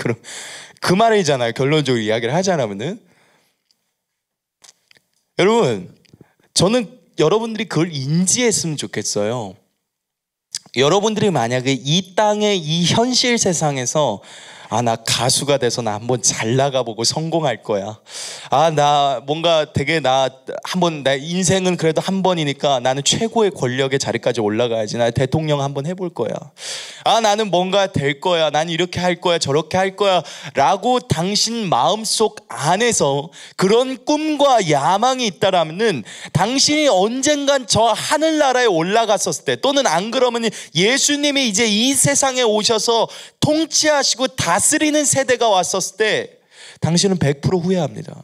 그 말이잖아요. 결론적으로 이야기를 하자면은. 여러분, 저는 여러분들이 그걸 인지했으면 좋겠어요. 여러분들이 만약에 이 땅의 이 현실 세상에서 나 가수가 돼서 나 한번 잘 나가보고 성공할 거야. 나 뭔가 되게 내 인생은 그래도 한 번이니까 나는 최고의 권력의 자리까지 올라가야지. 나 대통령 한번 해볼 거야. 나는 뭔가 될 거야. 난 이렇게 할 거야. 저렇게 할 거야. 라고 당신 마음속 안에서 그런 꿈과 야망이 있다라면은 당신이 언젠간 저 하늘나라에 올라갔었을 때, 또는 안 그러면 예수님이 이제 이 세상에 오셔서 통치하시고 다스리는 세대가 왔었을 때 당신은 100% 후회합니다.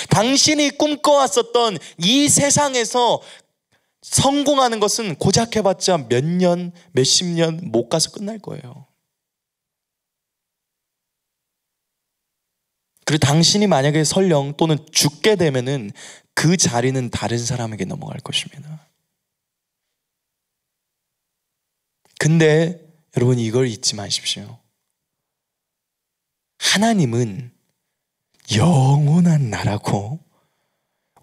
당신이 꿈꿔왔었던 이 세상에서 성공하는 것은 고작 해봤자 몇 년, 몇십 년 못 가서 끝날 거예요. 그리고 당신이 만약에 설령 또는 죽게 되면은 그 자리는 다른 사람에게 넘어갈 것입니다. 근데 여러분, 이걸 잊지 마십시오. 하나님은 영원한 나라고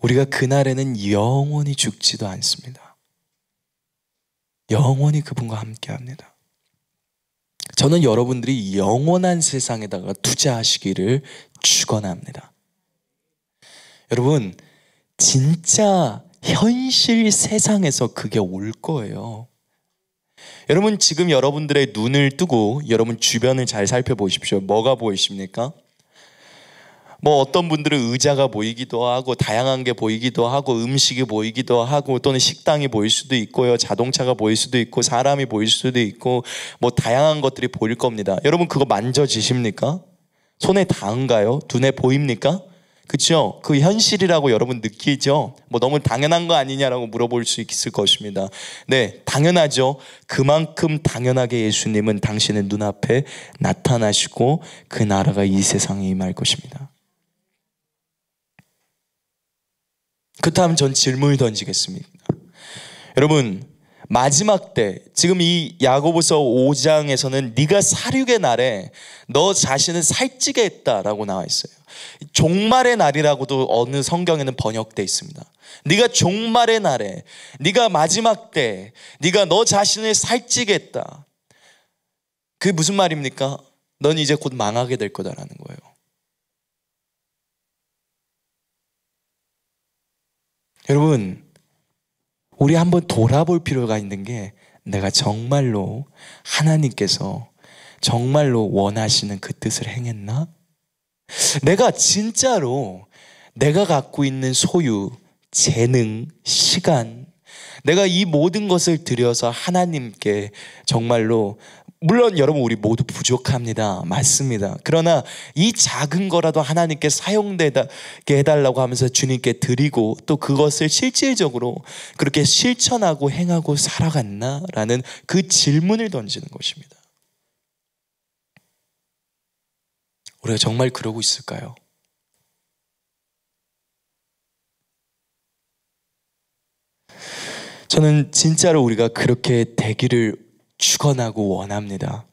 우리가 그날에는 영원히 죽지도 않습니다. 영원히 그분과 함께합니다. 저는 여러분들이 영원한 세상에다가 투자하시기를 축원합니다. 여러분, 진짜 현실 세상에서 그게 올 거예요. 여러분, 지금 여러분들의 눈을 뜨고 여러분 주변을 잘 살펴보십시오. 뭐가 보이십니까? 어떤 분들은 의자가 보이기도 하고 다양한 게 보이기도 하고 음식이 보이기도 하고 또는 식당이 보일 수도 있고요. 자동차가 보일 수도 있고 사람이 보일 수도 있고 다양한 것들이 보일 겁니다. 여러분, 그거 만져지십니까? 손에 닿은가요? 눈에 보입니까? 그렇죠? 그 현실이라고 여러분 느끼죠? 너무 당연한 거 아니냐라고 물어볼 수 있을 것입니다. 네, 당연하죠. 그만큼 당연하게 예수님은 당신의 눈앞에 나타나시고 그 나라가 이 세상에 임할 것입니다. 그렇다면 전 질문을 던지겠습니다. 여러분, 마지막 때, 지금 이 야고보서 5장에서는 네가 사륙의 날에 너 자신을 살찌게 했다라고 나와 있어요. 종말의 날이라고도 어느 성경에는 번역되어 있습니다. 네가 종말의 날에, 네가 마지막 때 네가 너 자신을 살찌게 했다. 그게 무슨 말입니까? 넌 이제 곧 망하게 될 거다라는 거예요. 여러분, 우리 한번 돌아볼 필요가 있는 게, 내가 정말로 하나님께서 정말로 원하시는 그 뜻을 행했나? 내가 진짜로 내가 갖고 있는 소유, 재능, 시간, 내가 이 모든 것을 들여서 하나님께 정말로, 물론 여러분 우리 모두 부족합니다. 맞습니다. 그러나 이 작은 거라도 하나님께 사용되게 해달라고 하면서 주님께 드리고 또 그것을 실질적으로 그렇게 실천하고 행하고 살아갔나? 라는 그 질문을 던지는 것입니다. 우리가 정말 그러고 있을까요? 저는 진짜로 우리가 그렇게 되기를 축원하고 원합니다.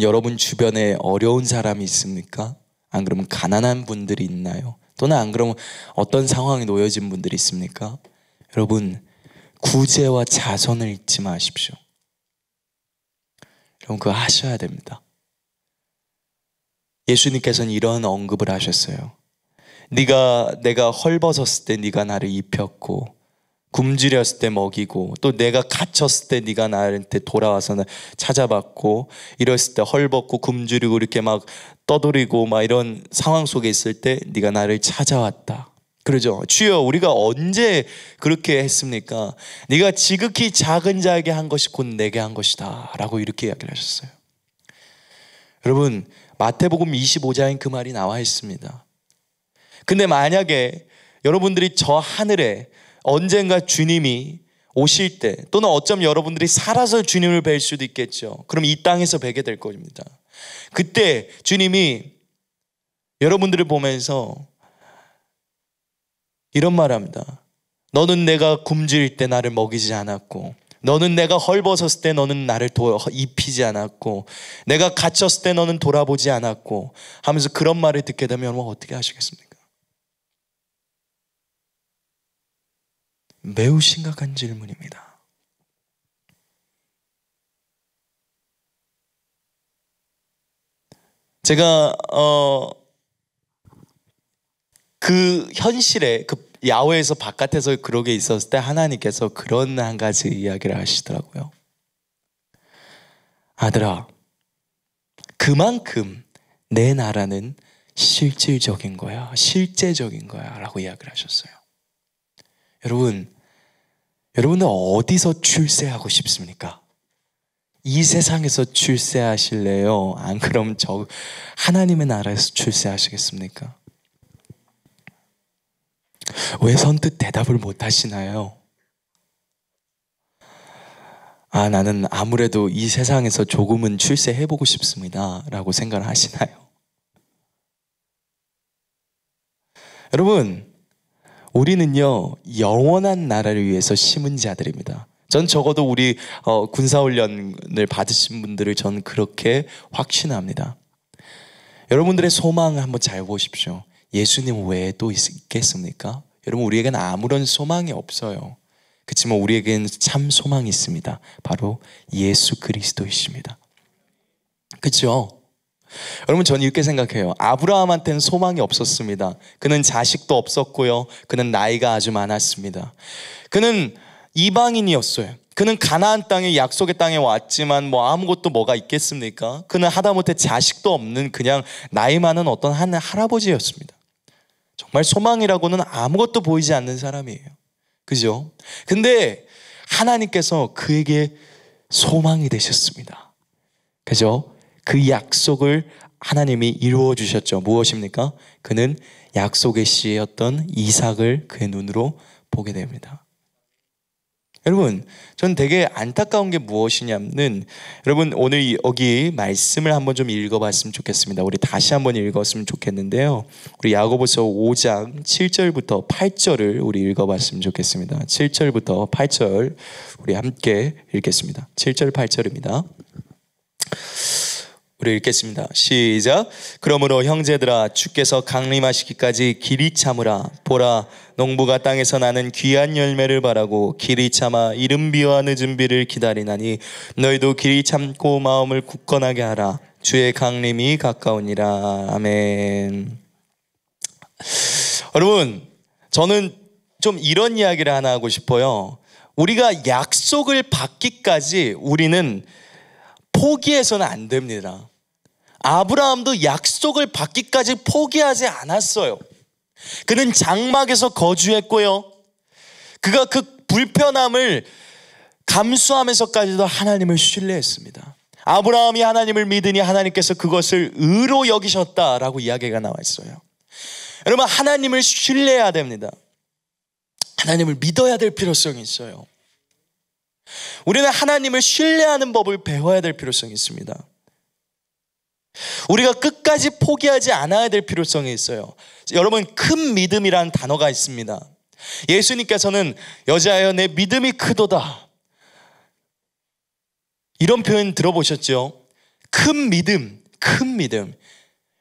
여러분 주변에 어려운 사람이 있습니까? 안 그러면 가난한 분들이 있나요? 또는 안 그러면 어떤 상황에 놓여진 분들이 있습니까? 여러분, 구제와 자선을 잊지 마십시오. 여러분, 그거 하셔야 됩니다. 예수님께서는 이런 언급을 하셨어요. 내가 헐벗었을 때 네가 나를 입혔고, 굶주렸을 때 먹이고, 또 내가 갇혔을 때 네가 나한테 돌아와서 찾아봤고, 이랬을 때 헐벗고 굶주리고 이렇게 막 떠돌이고 막 이런 상황 속에 있을 때 네가 나를 찾아왔다. 그러죠? 주여, 우리가 언제 그렇게 했습니까? 네가 지극히 작은 자에게 한 것이 곧 내게 한 것이다 라고 이렇게 이야기를 하셨어요. 여러분, 마태복음 25장에 그 말이 나와 있습니다. 근데 만약에 여러분들이 저 하늘에 언젠가 주님이 오실 때, 또는 어쩌면 여러분들이 살아서 주님을 뵐 수도 있겠죠. 그럼 이 땅에서 뵈게 될 겁니다. 그때 주님이 여러분들을 보면서 이런 말 합니다. 너는 내가 굶주릴 때 나를 먹이지 않았고, 너는 내가 헐벗었을 때 너는 나를 입히지 않았고 내가 갇혔을 때 너는 돌아보지 않았고 하면서 그런 말을 듣게 되면 어떻게 하시겠습니까? 매우 심각한 질문입니다. 제가 그 현실에 야외에서 바깥에서 그러게 있었을 때 하나님께서 그런 한 가지 이야기를 하시더라고요. 아들아, 그만큼 내 나라는 실질적인 거야, 실제적인 거야 라고 이야기를 하셨어요. 여러분은 어디서 출세하고 싶습니까? 이 세상에서 출세하실래요? 안 그럼 하나님의 나라에서 출세하시겠습니까? 왜 선뜻 대답을 못 하시나요? 나는 아무래도 이 세상에서 조금은 출세해보고 싶습니다 라고 생각을 하시나요? 여러분, 우리는요 영원한 나라를 위해서 심은 자들입니다. 전 적어도 우리 군사훈련을 받으신 분들을 전 그렇게 확신합니다. 여러분들의 소망을 한번 잘 보십시오. 예수님 외에 또 있겠습니까? 여러분, 우리에게는 아무런 소망이 없어요. 그렇지만 우리에게는 참 소망이 있습니다. 바로 예수 그리스도이십니다. 그렇죠? 여러분, 저는 이렇게 생각해요. 아브라함한테는 소망이 없었습니다. 그는 자식도 없었고요. 그는 나이가 아주 많았습니다. 그는 이방인이었어요. 그는 가나안 땅에, 약속의 땅에 왔지만 아무것도 뭐가 있겠습니까? 그는 하다못해 자식도 없는 그냥 나이 많은 어떤 한 할아버지였습니다. 정말 소망이라고는 아무것도 보이지 않는 사람이에요. 그죠? 근데 하나님께서 그에게 소망이 되셨습니다. 그죠? 그 약속을 하나님이 이루어 주셨죠. 무엇입니까? 그는 약속의 씨였던 이삭을 그의 눈으로 보게 됩니다. 여러분, 저는 되게 안타까운 게 무엇이냐면, 여러분 오늘 여기 말씀을 한번 좀 읽어봤으면 좋겠습니다. 우리 다시 한번 읽었으면 좋겠는데요. 우리 야고보서 5장 7절부터 8절을 우리 읽어봤으면 좋겠습니다. 7절부터 8절 우리 함께 읽겠습니다. 7절 8절입니다. 우리 읽겠습니다. 시작. 그러므로 형제들아, 주께서 강림하시기까지 길이 참으라. 보라, 농부가 땅에서 나는 귀한 열매를 바라고 길이 참아 이른 비와 늦은 비를 기다리나니 너희도 길이 참고 마음을 굳건하게 하라. 주의 강림이 가까우니라. 아멘. 여러분, 저는 좀 이런 이야기를 하나 하고 싶어요. 우리가 약속을 받기까지 우리는 포기해서는 안 됩니다. 아브라함도 약속을 받기까지 포기하지 않았어요. 그는 장막에서 거주했고요. 그가 그 불편함을 감수하면서까지도 하나님을 신뢰했습니다. 아브라함이 하나님을 믿으니 하나님께서 그것을 의로 여기셨다라고 이야기가 나와 있어요. 여러분, 하나님을 신뢰해야 됩니다. 하나님을 믿어야 될 필요성이 있어요. 우리는 하나님을 신뢰하는 법을 배워야 될 필요성이 있습니다. 우리가 끝까지 포기하지 않아야 될 필요성이 있어요. 여러분, 큰 믿음이라는 단어가 있습니다. 예수님께서는 여자여 내 믿음이 크도다, 이런 표현 들어보셨죠? 큰 믿음, 큰 믿음.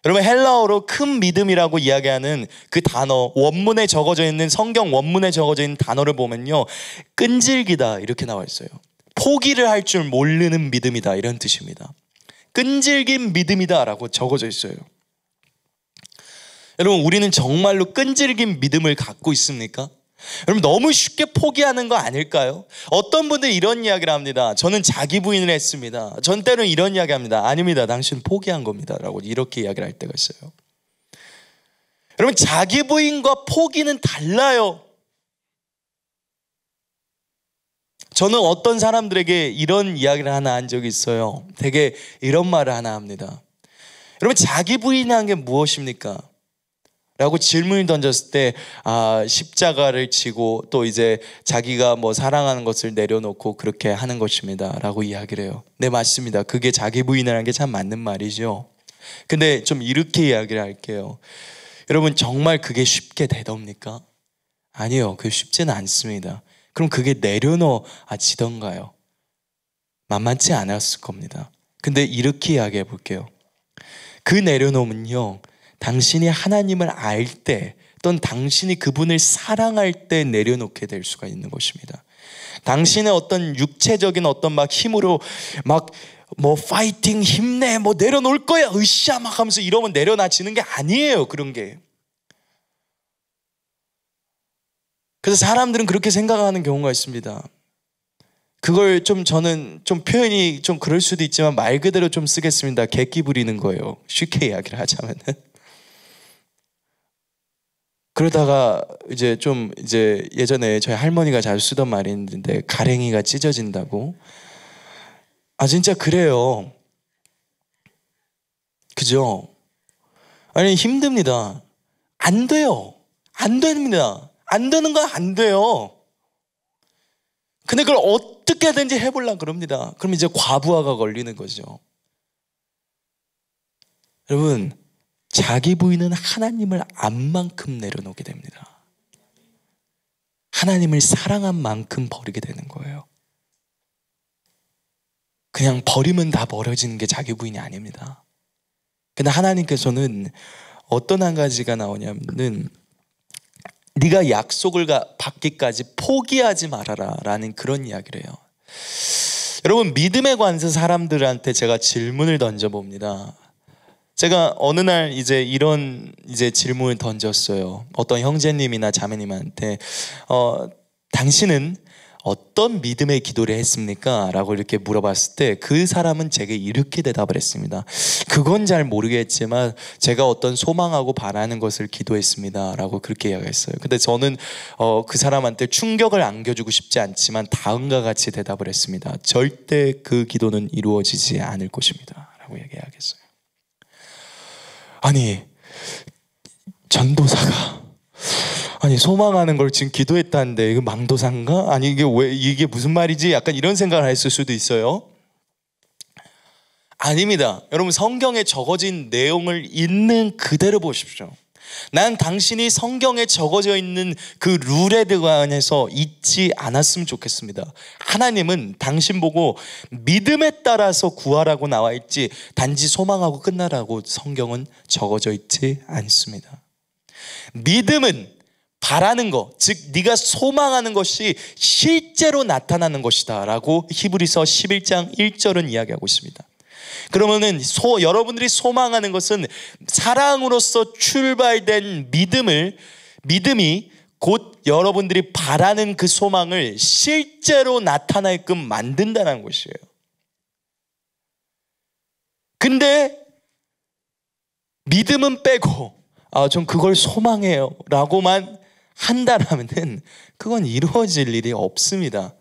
여러분, 헬라어로 큰 믿음이라고 이야기하는 그 단어, 원문에 적어져 있는, 성경 원문에 적어져 있는 단어를 보면요, 끈질기다 이렇게 나와 있어요. 포기를 할 줄 모르는 믿음이다, 이런 뜻입니다. 끈질긴 믿음이다 라고 적어져 있어요. 여러분, 우리는 정말로 끈질긴 믿음을 갖고 있습니까? 여러분, 너무 쉽게 포기하는 거 아닐까요? 어떤 분들이 이런 이야기를 합니다. 저는 자기 부인을 했습니다. 전 때로는 이런 이야기 합니다. 아닙니다, 당신 포기한 겁니다 라고 이렇게 이야기를 할 때가 있어요. 여러분, 자기 부인과 포기는 달라요. 저는 어떤 사람들에게 이런 이야기를 하나 한 적이 있어요. 되게 이런 말을 하나 합니다. 여러분, 자기 부인이라는 게 무엇입니까? 라고 질문을 던졌을 때, 십자가를 지고 또 이제 자기가 사랑하는 것을 내려놓고 그렇게 하는 것입니다 라고 이야기를 해요. 네, 맞습니다. 그게 자기 부인이라는 게 참 맞는 말이죠. 근데 좀 이렇게 이야기를 할게요. 여러분, 정말 그게 쉽게 되렵니까? 아니요, 그게 쉽지는 않습니다. 그럼 그게 내려놓아지던가요? 만만치 않았을 겁니다. 근데 이렇게 이야기해 볼게요. 그 내려놓음은요, 당신이 하나님을 알 때 또는 당신이 그분을 사랑할 때 내려놓게 될 수가 있는 것입니다. 당신의 어떤 육체적인 어떤 막 힘으로 막 뭐 파이팅 힘내 뭐 내려놓을 거야 으쌰 막 하면서 이러면 내려놔지는 게 아니에요. 그런 게. 그래서 사람들은 그렇게 생각하는 경우가 있습니다. 그걸 좀 저는 좀 표현이 좀 그럴 수도 있지만 말 그대로 좀 쓰겠습니다. 객기 부리는 거예요. 쉽게 이야기를 하자면은. 그러다가 이제 예전에 저희 할머니가 자주 쓰던 말이 있는데 가랭이가 찢어진다고. 아 진짜 그래요. 그죠? 아니 힘듭니다. 안 돼요. 안 됩니다. 안 되는 건 안 돼요. 근데 그걸 어떻게든지 해보려고 그럽니다. 그럼 이제 과부하가 걸리는 거죠. 여러분, 자기 부인은 하나님을 안 만큼 내려놓게 됩니다. 하나님을 사랑한 만큼 버리게 되는 거예요. 그냥 버리면 다 버려지는 게 자기 부인이 아닙니다. 근데 하나님께서는 어떤 한 가지가 나오냐면은 네가 약속을 받기까지 포기하지 말아라 라는 그런 이야기를 해요. 여러분, 믿음에 관해서 사람들한테 제가 질문을 던져봅니다. 제가 어느 날 이런 질문을 던졌어요. 어떤 형제님이나 자매님한테 당신은 어떤 믿음의 기도를 했습니까? 라고 이렇게 물어봤을 때 그 사람은 제게 이렇게 대답을 했습니다. 그건 잘 모르겠지만 제가 어떤 소망하고 바라는 것을 기도했습니다. 라고 그렇게 이야기했어요. 근데 저는 그 사람한테 충격을 안겨주고 싶지 않지만 다음과 같이 대답을 했습니다. 절대 그 기도는 이루어지지 않을 것입니다. 라고 얘기하겠어요. 아니 전도사가 소망하는 걸 지금 기도했다는데 이거 망도사인가? 아니 이게 무슨 말이지? 약간 이런 생각을 했을 수도 있어요. 아닙니다. 여러분, 성경에 적어진 내용을 있는 그대로 보십시오. 난 당신이 성경에 적어져 있는 그 룰에 관해서 잊지 않았으면 좋겠습니다. 하나님은 당신 보고 믿음에 따라서 구하라고 나와 있지 단지 소망하고 끝나라고 성경은 적어져 있지 않습니다. 믿음은 바라는 것, 즉 네가 소망하는 것이 실제로 나타나는 것이다 라고 히브리서 11장 1절은 이야기하고 있습니다. 그러면은 여러분들이 소망하는 것은 사랑으로서 출발된 믿음이 곧 여러분들이 바라는 그 소망을 실제로 나타나게끔 만든다는 것이에요. 근데 믿음은 빼고 전 그걸 소망해요 라고만 한다라면은 그건 이루어질 일이 없습니다.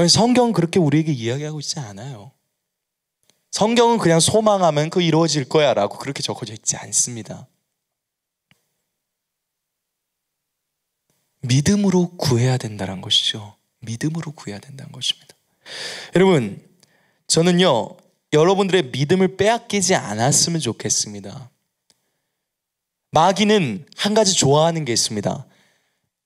성경은 그렇게 우리에게 이야기하고 있지 않아요. 성경은 그냥 소망하면 그거 이루어질 거야 라고 그렇게 적어져 있지 않습니다. 믿음으로 구해야 된다는 것이죠. 믿음으로 구해야 된다는 것입니다. 여러분, 저는요 여러분들의 믿음을 빼앗기지 않았으면 좋겠습니다. 마귀는 한 가지 좋아하는 게 있습니다.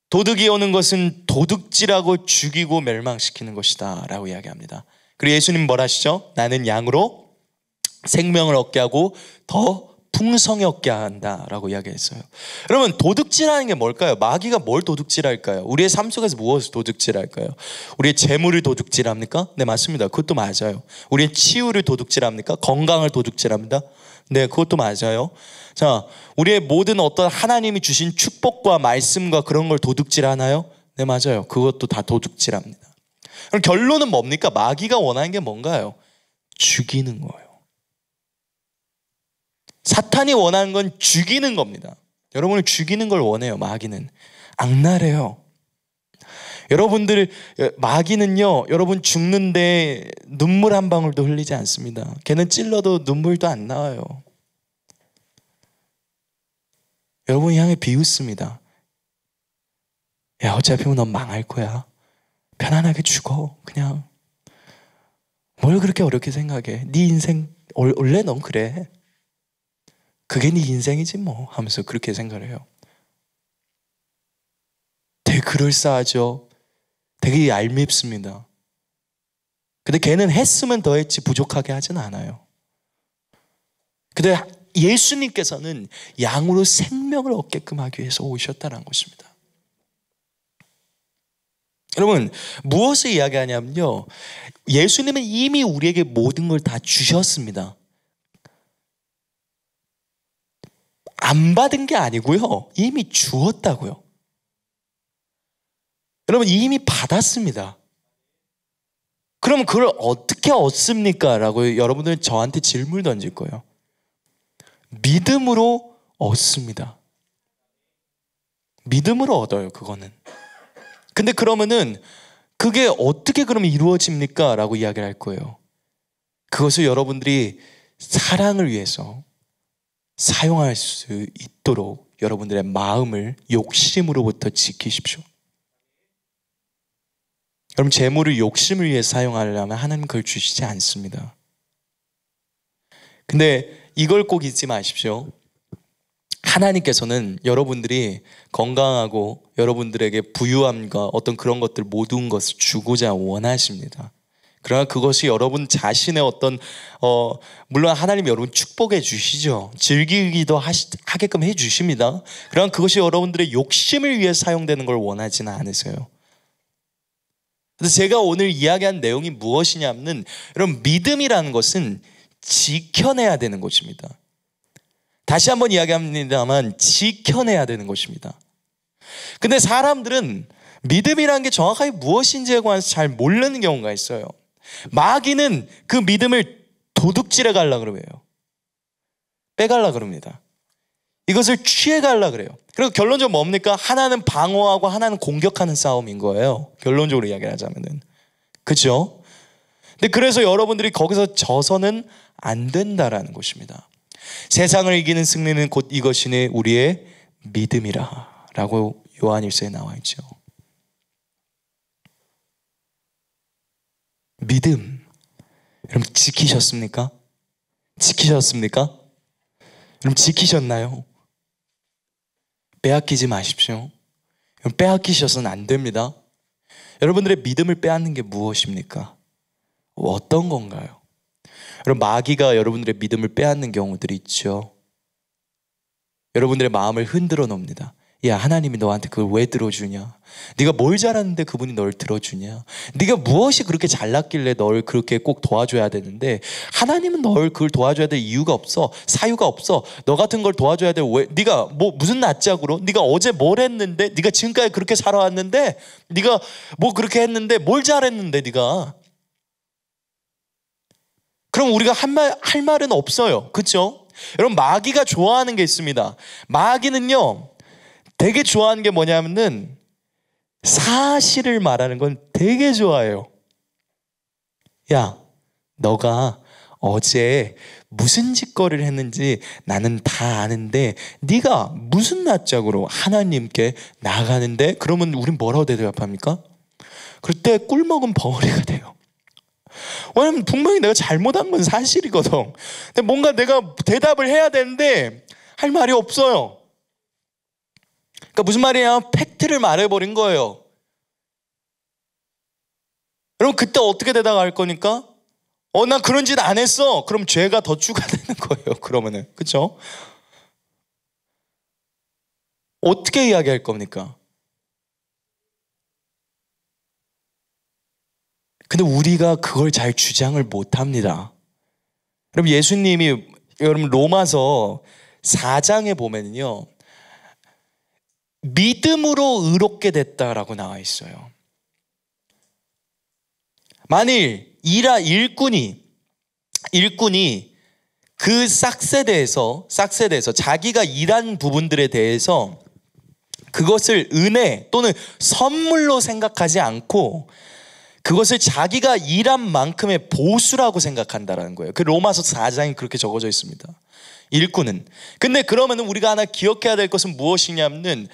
도둑이 오는 것은 도둑질하고 죽이고 멸망시키는 것이다 라고 이야기합니다. 그리고 예수님 뭐라 하시죠? 나는 양으로 생명을 얻게 하고 더 풍성히 얻게 한다 라고 이야기했어요. 여러분, 도둑질하는 게 뭘까요? 마귀가 뭘 도둑질할까요? 우리의 삶 속에서 무엇을 도둑질할까요? 우리의 재물을 도둑질합니까? 네, 맞습니다. 그것도 맞아요. 우리의 치유를 도둑질합니까? 건강을 도둑질합니다. 네, 그것도 맞아요. 자, 우리의 모든 어떤 하나님이 주신 축복과 말씀과 그런 걸 도둑질하나요? 네, 맞아요. 그것도 다 도둑질합니다. 그럼 결론은 뭡니까? 마귀가 원하는 게 뭔가요? 죽이는 거예요. 사탄이 원하는 건 죽이는 겁니다. 여러분을 죽이는 걸 원해요. 마귀는 악랄해요. 마귀는요, 여러분 죽는데 눈물 한 방울도 흘리지 않습니다. 걔는 찔러도 눈물도 안 나와요. 여러분이 향해 비웃습니다. 야, 어차피 넌 망할 거야. 편안하게 죽어. 그냥 뭘 그렇게 어렵게 생각해. 네 인생 원래 넌 그래. 그게 네 인생이지 뭐 하면서 그렇게 생각을 해요. 그럴싸하죠. 되게 얄밉습니다. 근데 걔는 했으면 더했지 부족하게 하진 않아요. 근데 예수님께서는 양으로 생명을 얻게끔 하기 위해서 오셨다는 것입니다. 여러분, 무엇을 이야기하냐면요, 예수님은 이미 우리에게 모든 걸 다 주셨습니다. 안 받은 게 아니고요, 이미 주었다고요. 여러분, 이미 받았습니다. 그럼 그걸 어떻게 얻습니까? 라고 여러분들은 저한테 질문을 던질 거예요. 믿음으로 얻습니다. 믿음으로 얻어요, 그거는. 근데 그러면은 그게 어떻게 그러면 이루어집니까? 라고 이야기를 할 거예요. 그것을 여러분들이 사랑을 위해서 사용할 수 있도록 여러분들의 마음을 욕심으로부터 지키십시오. 여러분, 재물을 욕심을 위해 사용하려면 하나님 그걸 주시지 않습니다. 근데 이걸 꼭 잊지 마십시오. 하나님께서는 여러분들이 건강하고 여러분들에게 부유함과 어떤 그런 것들 모든 것을 주고자 원하십니다. 그러나 그것이 여러분 자신의 어떤 물론 하나님 여러분 축복해 주시죠. 즐기기도 하게끔 해 주십니다. 그러나 그것이 여러분들의 욕심을 위해 사용되는 걸 원하지는 않으세요. 그래서 제가 오늘 이야기한 내용이 무엇이냐면, 여러분, 믿음이라는 것은 지켜내야 되는 것입니다. 다시 한번 이야기합니다만 지켜내야 되는 것입니다. 근데 사람들은 믿음이라는 게 정확하게 무엇인지에 관해서 잘 모르는 경우가 있어요. 마귀는 그 믿음을 도둑질해 가려고 그래요. 빼가려고 그럽니다. 이것을 취해 가려고 그래요. 그리고 결론적으로 뭡니까? 하나는 방어하고 하나는 공격하는 싸움인 거예요. 결론적으로 이야기를 하자면은. 그렇죠? 근데 그래서 여러분들이 거기서 져서는 안 된다라는 것입니다. 세상을 이기는 승리는 곧 이것이니 우리의 믿음이라 라고 요한일서에 나와 있죠. 믿음, 여러분 지키셨습니까? 지키셨습니까? 여러분 지키셨나요? 빼앗기지 마십시오. 빼앗기셔서는 안 됩니다. 여러분들의 믿음을 빼앗는 게 무엇입니까? 어떤 건가요? 여러분, 마귀가 여러분들의 믿음을 빼앗는 경우들이 있죠. 여러분들의 마음을 흔들어 놓습니다. 야, 하나님이 너한테 그걸 왜 들어주냐? 네가 뭘 잘하는데 그분이 널 들어주냐? 네가 무엇이 그렇게 잘났길래 널 그렇게 꼭 도와줘야 되는데 하나님은 널 그걸 도와줘야 될 이유가 없어. 사유가 없어. 너 같은 걸 도와줘야 돼. 왜? 네가 뭐 무슨 낯짝으로? 네가 어제 뭘 했는데? 네가 지금까지 그렇게 살아왔는데? 네가 뭐 그렇게 했는데? 뭘 잘했는데 네가? 그럼 우리가 할 말은 없어요. 그렇죠? 여러분, 마귀가 좋아하는 게 있습니다. 마귀는요, 되게 좋아하는 게 뭐냐면은 사실을 말하는 건 되게 좋아해요. 야, 너가 어제 무슨 짓거리를 했는지 나는 다 아는데 네가 무슨 낯짝으로 하나님께 나가는데? 그러면 우린 뭐라고 대답합니까? 그럴 때 꿀먹은 벙어리가 돼요. 왜냐면 분명히 내가 잘못한 건 사실이거든. 근데 뭔가 내가 대답을 해야 되는데 할 말이 없어요. 그러니까 무슨 말이냐? 팩트를 말해버린 거예요. 여러분, 그때 어떻게 대답할 거니까? 나 그런 짓 안 했어. 그럼 죄가 더 추가되는 거예요. 그러면은. 그렇죠? 어떻게 이야기할 겁니까? 근데 우리가 그걸 잘 주장을 못합니다. 여러분, 예수님이 여러분 로마서 4장에 보면요, 믿음으로 의롭게 됐다라고 나와 있어요. 만일 일꾼이 그 싹세대에서 자기가 일한 부분들에 대해서 그것을 은혜 또는 선물로 생각하지 않고 그것을 자기가 일한 만큼의 보수라고 생각한다라는 거예요. 그 로마서 4장이 그렇게 적어져 있습니다. 일꾼은. 근데 그러면 우리가 하나 기억해야 될 것은 무엇이냐면,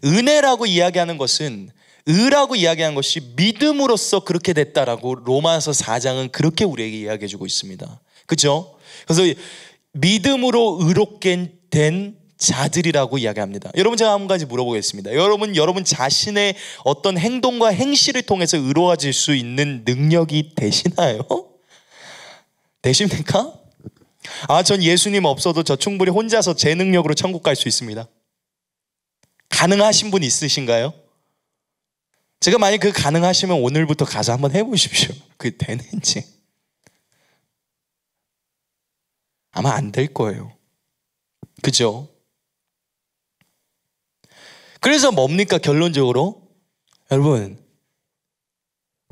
은혜라고 이야기하는 것은, 의라고 이야기하는 것이 믿음으로써 그렇게 됐다라고 로마서 4장은 그렇게 우리에게 이야기해 주고 있습니다. 그렇죠? 그래서 믿음으로 의롭게 된 자들이라고 이야기합니다. 여러분, 제가 한 가지 물어보겠습니다. 여러분 자신의 어떤 행동과 행실을 통해서 의로워질 수 있는 능력이 되시나요? 되십니까? 전 예수님 없어도 저 충분히 혼자서 제 능력으로 천국 갈 수 있습니다. 가능하신 분 있으신가요? 제가 만약 그 가능하시면 오늘부터 가서 한번 해보십시오. 그게 되는지. 아마 안 될 거예요. 그죠? 그래서 뭡니까 결론적으로?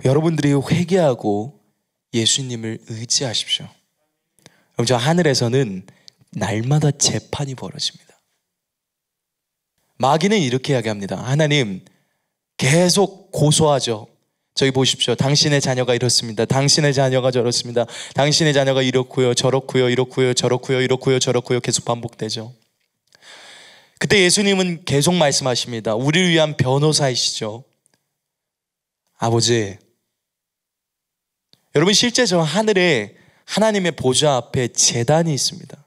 여러분들이 회개하고 예수님을 의지하십시오. 여러분, 저 하늘에서는 날마다 재판이 벌어집니다. 마귀는 이렇게 이야기합니다. 하나님, 계속 고소하죠. 저기 보십시오. 당신의 자녀가 이렇습니다. 당신의 자녀가 저렇습니다. 당신의 자녀가 이렇고요, 저렇고요, 이렇고요, 저렇고요, 이렇고요, 저렇고요, 계속 반복되죠. 그때 예수님은 계속 말씀하십니다. 우리를 위한 변호사이시죠. 아버지, 여러분, 실제 저 하늘에 하나님의 보좌 앞에 제단이 있습니다.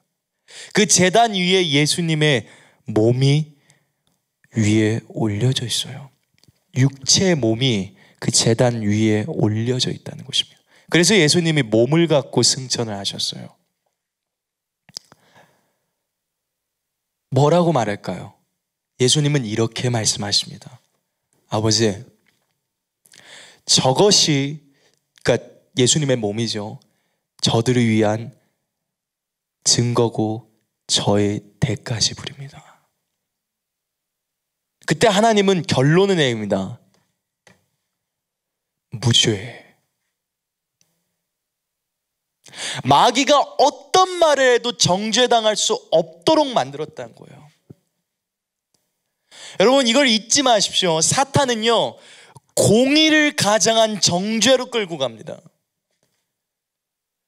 그 제단 위에 예수님의 몸이 위에 올려져 있어요. 육체의 몸이 그 제단 위에 올려져 있다는 것입니다. 그래서 예수님이 몸을 갖고 승천을 하셨어요. 뭐라고 말할까요? 예수님은 이렇게 말씀하십니다. 아버지, 저것이, 그러니까 예수님의 몸이죠. 저들을 위한 증거고 저의 대가시 부립니다. 그때 하나님은 결론을 내립니다. 무죄. 마귀가 어떤 말을 해도 정죄당할 수 없도록 만들었다는 거예요. 여러분, 이걸 잊지 마십시오. 사탄은요, 공의를 가장한 정죄로 끌고 갑니다.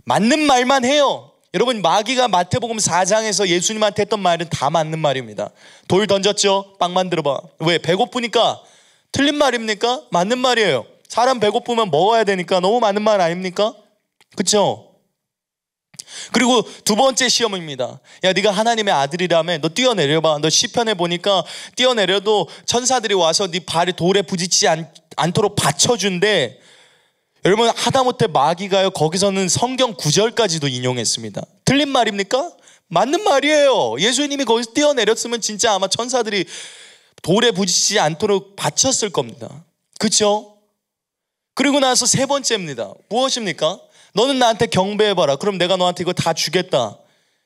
맞는 말만 해요. 여러분, 마귀가 마태복음 4장에서 예수님한테 했던 말은 다 맞는 말입니다. 돌 던졌죠? 빵 만들어봐. 왜? 배고프니까. 틀린 말입니까? 맞는 말이에요. 사람 배고프면 먹어야 되니까 너무 맞는 말 아닙니까? 그렇죠? 그리고 두 번째 시험입니다. 야, 네가 하나님의 아들이라며 너 뛰어내려봐. 너 시편에 보니까 뛰어내려도 천사들이 와서 네 발이 돌에 부딪히지 않도록 받쳐준대. 여러분, 하다못해 마귀가요, 거기서는 성경 구절까지도 인용했습니다. 틀린 말입니까? 맞는 말이에요. 예수님이 거기서 뛰어내렸으면 진짜 아마 천사들이 돌에 부딪히지 않도록 받쳤을 겁니다. 그렇죠? 그리고 나서 세 번째입니다. 무엇입니까? 너는 나한테 경배해봐라. 그럼 내가 너한테 이거 다 주겠다.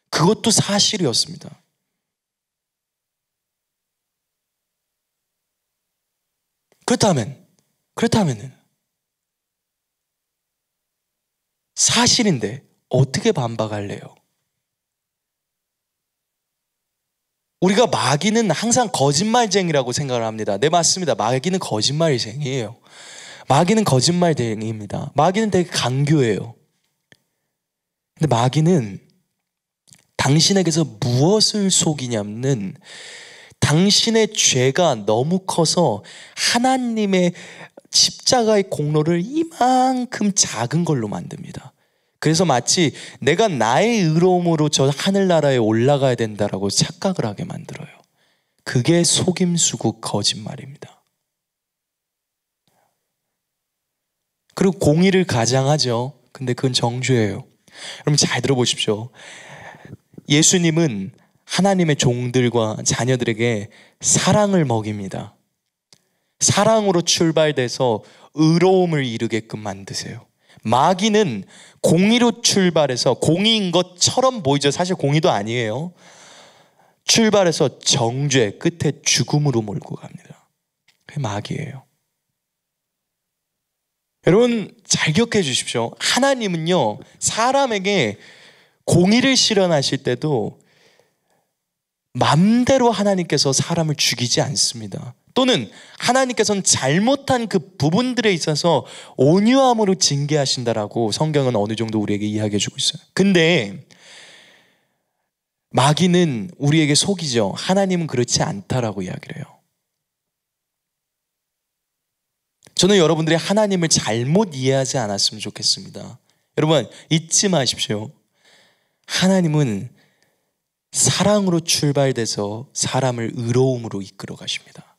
그것도 사실이었습니다. 그렇다면은 사실인데 어떻게 반박할래요? 우리가 마귀는 항상 거짓말쟁이라고 생각을 합니다. 네, 맞습니다. 마귀는 거짓말쟁이에요. 마귀는 거짓말쟁이입니다. 마귀는 되게 강교해요. 근데 마귀는 당신에게서 무엇을 속이냐면 당신의 죄가 너무 커서 하나님의 십자가의 공로를 이만큼 작은 걸로 만듭니다. 그래서 마치 내가 나의 의로움으로 저 하늘나라에 올라가야 된다라고 착각을 하게 만들어요. 그게 속임수고 거짓말입니다. 그리고 공의를 가장하죠. 근데 그건 정죄예요. 여러분, 잘 들어보십시오. 예수님은 하나님의 종들과 자녀들에게 사랑을 먹입니다. 사랑으로 출발돼서 의로움을 이루게끔 만드세요. 마귀는 공의로 출발해서, 공의인 것처럼 보이죠. 사실 공의도 아니에요. 출발해서 정죄 끝에 죽음으로 몰고 갑니다. 그게 마귀예요. 여러분, 잘 기억해 주십시오. 하나님은요, 사람에게 공의를 실현하실 때도 맘대로 하나님께서 사람을 죽이지 않습니다. 또는 하나님께서는 잘못한 그 부분들에 있어서 온유함으로 징계하신다라고 성경은 어느 정도 우리에게 이야기해 주고 있어요. 근데 마귀는 우리에게 속이죠. 하나님은 그렇지 않다라고 이야기를 해요. 저는 여러분들이 하나님을 잘못 이해하지 않았으면 좋겠습니다. 여러분, 잊지 마십시오. 하나님은 사랑으로 출발돼서 사람을 의로움으로 이끌어 가십니다.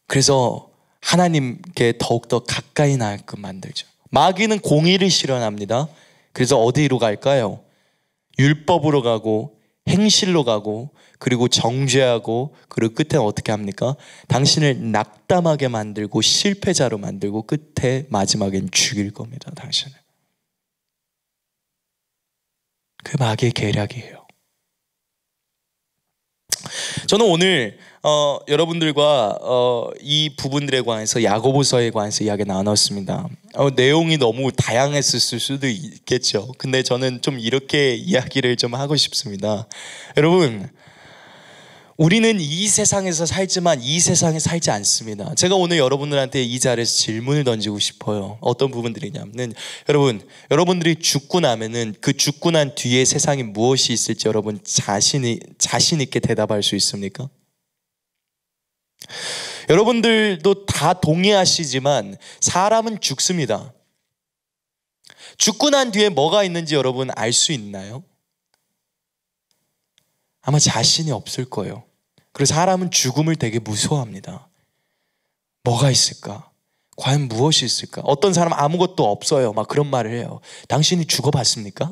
그래서 하나님께 더욱더 가까이 나게끔 만들죠. 마귀는 공의를 실현합니다. 그래서 어디로 갈까요? 율법으로 가고 행실로 가고 그리고 정죄하고 그리고 끝에 어떻게 합니까? 당신을 낙담하게 만들고 실패자로 만들고 끝에 마지막엔 죽일 겁니다. 당신을. 그 마귀의 계략이에요. 저는 오늘 여러분들과 이 부분들에 관해서 야고보서에 관해서 이야기 나눴습니다. 내용이 너무 다양했을 수도 있겠죠. 근데 저는 좀 이렇게 이야기를 좀 하고 싶습니다. 여러분, 우리는 이 세상에서 살지만 이 세상에 살지 않습니다. 제가 오늘 여러분들한테 이 자리에서 질문을 던지고 싶어요. 어떤 부분들이냐면, 여러분들이 죽고 나면은 그 죽고 난 뒤에 세상에 무엇이 있을지 여러분 자신 있게 대답할 수 있습니까? 여러분들도 다 동의하시지만 사람은 죽습니다. 죽고 난 뒤에 뭐가 있는지 여러분 알 수 있나요? 아마 자신이 없을 거예요. 그래서 사람은 죽음을 되게 무서워합니다. 뭐가 있을까? 과연 무엇이 있을까? 어떤 사람은 아무것도 없어요. 막 그런 말을 해요. 당신이 죽어봤습니까?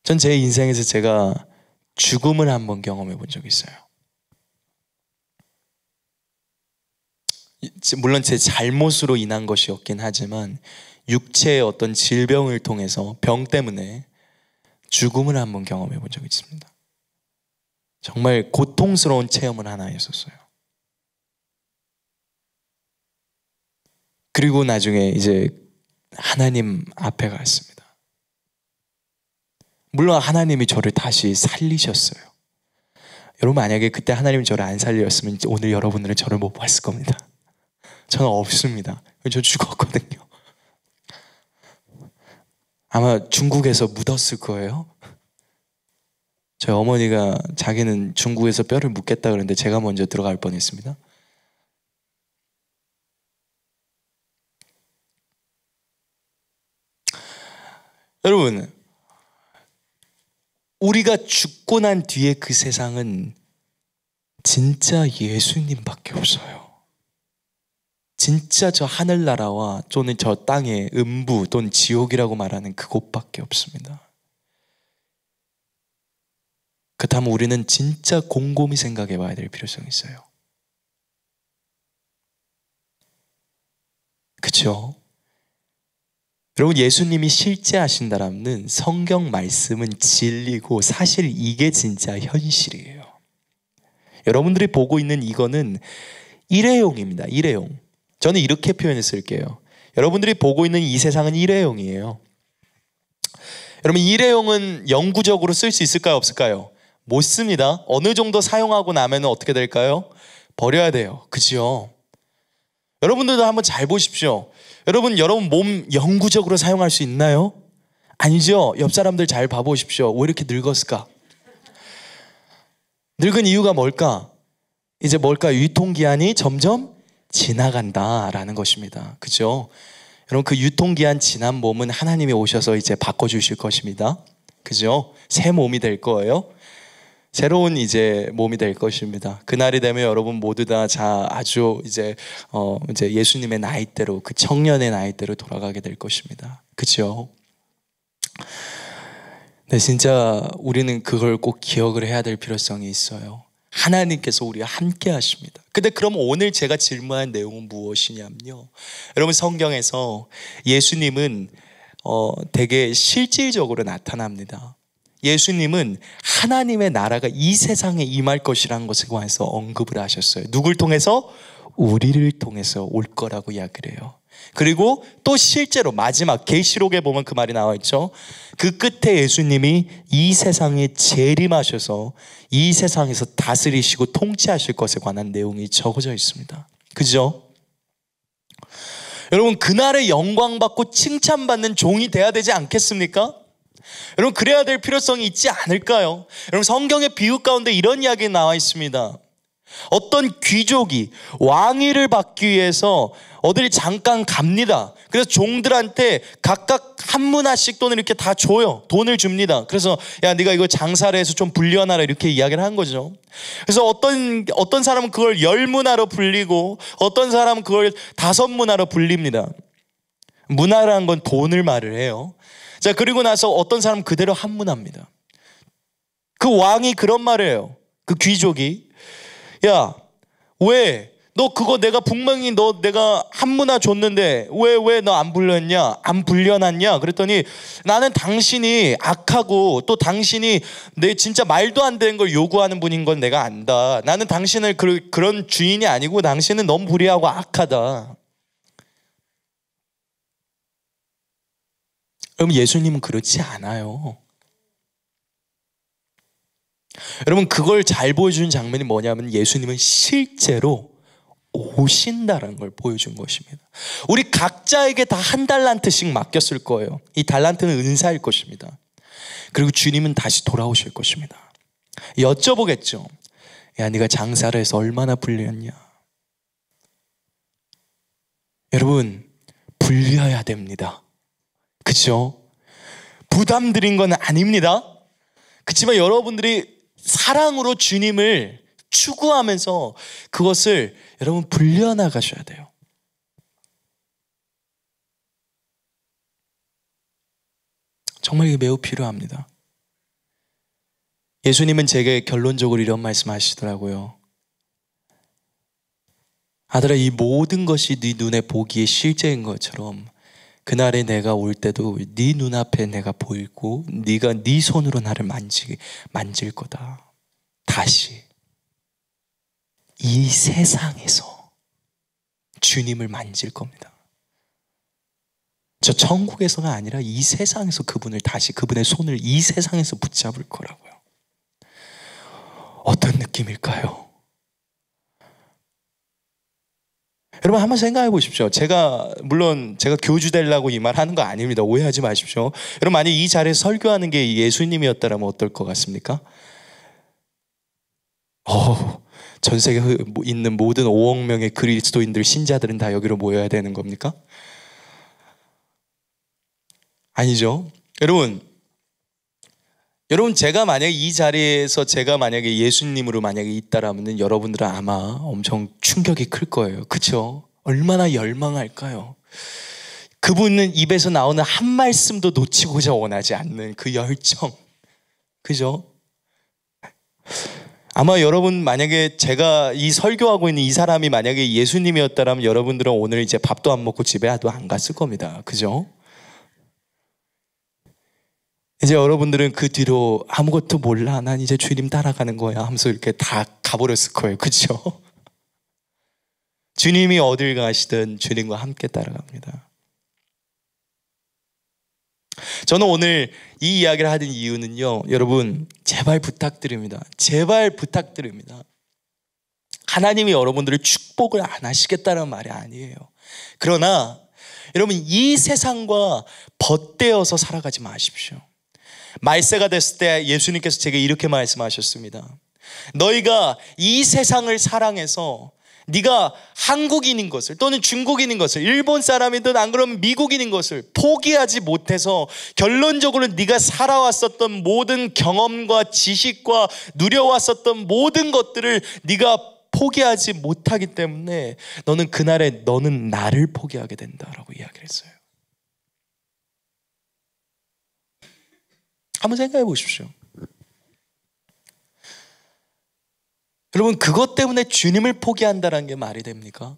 전 제 인생에서 제가 죽음을 한번 경험해 본 적이 있어요. 물론 제 잘못으로 인한 것이었긴 하지만 육체의 어떤 질병을 통해서 병 때문에 죽음을 한번 경험해 본 적이 있습니다. 정말 고통스러운 체험을 하나 했었어요. 그리고 나중에 이제 하나님 앞에 갔습니다. 물론 하나님이 저를 다시 살리셨어요. 여러분, 만약에 그때 하나님이 저를 안 살렸으면 오늘 여러분들은 저를 못 봤을 겁니다. 저는 없습니다. 저 죽었거든요. 아마 중국에서 묻었을 거예요. 저희 어머니가 자기는 중국에서 뼈를 묻겠다 그러는데 제가 먼저 들어갈 뻔했습니다. 여러분, 우리가 죽고 난 뒤에 그 세상은 진짜 예수님밖에 없어요. 진짜 저 하늘나라와 또는 저 땅의 음부 또는 지옥이라고 말하는 그곳밖에 없습니다. 그렇다면 우리는 진짜 곰곰이 생각해 봐야 될 필요성이 있어요. 그렇죠? 여러분, 예수님이 실제하신다라는 성경 말씀은 진리고 사실 이게 진짜 현실이에요. 여러분들이 보고 있는 이거는 일회용입니다. 일회용. 저는 이렇게 표현했을게요. 여러분들이 보고 있는 이 세상은 일회용이에요. 여러분, 일회용은 영구적으로 쓸 수 있을까요? 없을까요? 못 씁니다. 어느 정도 사용하고 나면 어떻게 될까요? 버려야 돼요. 그죠? 여러분들도 한번 잘 보십시오. 여러분 몸 영구적으로 사용할 수 있나요? 아니죠. 옆 사람들 잘 봐보십시오. 왜 이렇게 늙었을까? 늙은 이유가 뭘까? 이제 뭘까? 유통기한이 점점 지나간다라는 것입니다. 그죠? 여러분, 그 유통기한 지난 몸은 하나님이 오셔서 이제 바꿔주실 것입니다. 그죠? 새 몸이 될 거예요. 새로운 이제 몸이 될 것입니다. 그날이 되면 여러분 모두 다 아주 이제 예수님의 나이대로, 그 청년의 나이대로 돌아가게 될 것입니다. 그죠? 네, 진짜 우리는 그걸 꼭 기억을 해야 될 필요성이 있어요. 하나님께서 우리와 함께 하십니다. 근데 그럼 오늘 제가 질문한 내용은 무엇이냐면요, 여러분, 성경에서 예수님은 되게 실질적으로 나타납니다. 예수님은 하나님의 나라가 이 세상에 임할 것이라는 것에 관해서 언급을 하셨어요. 누굴 통해서? 우리를 통해서 올 거라고 이야기를 해요. 그리고 또 실제로 마지막 계시록에 보면 그 말이 나와 있죠. 그 끝에 예수님이 이 세상에 재림하셔서 이 세상에서 다스리시고 통치하실 것에 관한 내용이 적어져 있습니다. 그죠? 여러분, 그날의 영광받고 칭찬받는 종이 돼야 되지 않겠습니까? 여러분, 그래야 될 필요성이 있지 않을까요? 여러분, 성경의 비유 가운데 이런 이야기 나와 있습니다. 어떤 귀족이 왕위를 받기 위해서 어딜 잠깐 갑니다. 그래서 종들한테 각각 한 문화씩 돈을 이렇게 다 줘요. 돈을 줍니다. 그래서 야, 네가 이거 장사를 해서 좀 불려놔라, 이렇게 이야기를 한 거죠. 그래서 어떤 사람은 그걸 10문화로 불리고 어떤 사람은 그걸 5문화로 불립니다. 문화라는 건 돈을 말을 해요. 자, 그리고 나서 어떤 사람은 그대로 한 문화입니다. 그 왕이 그런 말을 해요. 그 귀족이, 야, 왜 너 그거 내가 분명히 내가 한 문화 줬는데 왜 너 안 불렸냐? 안 불려놨냐? 그랬더니 나는 당신이 악하고 또 당신이 내 진짜 말도 안 되는 걸 요구하는 분인 건 내가 안다. 나는 당신을 그런 주인이 아니고 당신은 너무 불의하고 악하다. 여러분, 예수님은 그렇지 않아요. 여러분, 그걸 잘 보여주는 장면이 뭐냐면 예수님은 실제로 오신다라는 걸 보여준 것입니다. 우리 각자에게 다 한 달란트씩 맡겼을 거예요. 이 달란트는 은사일 것입니다. 그리고 주님은 다시 돌아오실 것입니다. 여쭤보겠죠. 야, 네가 장사를 해서 얼마나 불렸냐? 여러분, 불려야 됩니다. 그렇죠? 부담 드린 건 아닙니다. 그렇지만 여러분들이 사랑으로 주님을 추구하면서 그것을 여러분 불려나가셔야 돼요. 정말 이게 매우 필요합니다. 예수님은 제게 결론적으로 이런 말씀하시더라고요. 아들아, 이 모든 것이 네 눈에 보기에 실제인 것처럼 그날에 내가 올 때도 네 눈앞에 내가 보이고 네가 네 손으로 나를 만질 거다. 다시 이 세상에서 주님을 만질 겁니다. 저 천국에서가 아니라 이 세상에서 그분의 손을 이 세상에서 붙잡을 거라고요. 어떤 느낌일까요? 여러분, 한번 생각해 보십시오. 물론 제가 교주 되려고 이 말 하는 거 아닙니다. 오해하지 마십시오. 여러분, 만약 이 자리에서 설교하는 게 예수님이었다면 어떨 것 같습니까? 전 세계에 있는 모든 5억 명의 그리스도인들, 신자들은 다 여기로 모여야 되는 겁니까? 아니죠. 여러분, 제가 만약에 이 자리에서 제가 만약에 예수님으로 만약에 있다라면 여러분들은 아마 엄청 충격이 클 거예요. 그렇죠? 얼마나 열망할까요? 그분은 입에서 나오는 한 말씀도 놓치고자 원하지 않는 그 열정. 그죠? 아마 여러분, 만약에 제가 이 설교하고 있는 이 사람이 만약에 예수님이었다면 여러분들은 오늘 이제 밥도 안 먹고 집에도 안 갔을 겁니다. 그죠? 이제 여러분들은 그 뒤로 아무것도 몰라, 난 이제 주님 따라가는 거야 하면서 이렇게 다 가버렸을 거예요. 그렇죠? 주님이 어딜 가시든 주님과 함께 따라갑니다. 저는 오늘 이 이야기를 하는 이유는요, 여러분, 제발 부탁드립니다. 하나님이 여러분들을 축복을 안 하시겠다는 말이 아니에요. 그러나 여러분, 이 세상과 벗대어서 살아가지 마십시오. 말세가 됐을 때 예수님께서 제게 이렇게 말씀하셨습니다. 너희가 이 세상을 사랑해서 네가 한국인인 것을 또는 중국인인 것을, 일본 사람이든 안 그러면 미국인인 것을 포기하지 못해서 결론적으로 네가 살아왔었던 모든 경험과 지식과 누려왔었던 모든 것들을 네가 포기하지 못하기 때문에 너는 그날에 너는 나를 포기하게 된다라고 이야기를 했어요. 한번 생각해 보십시오. 여러분, 그것 때문에 주님을 포기한다는 게 말이 됩니까?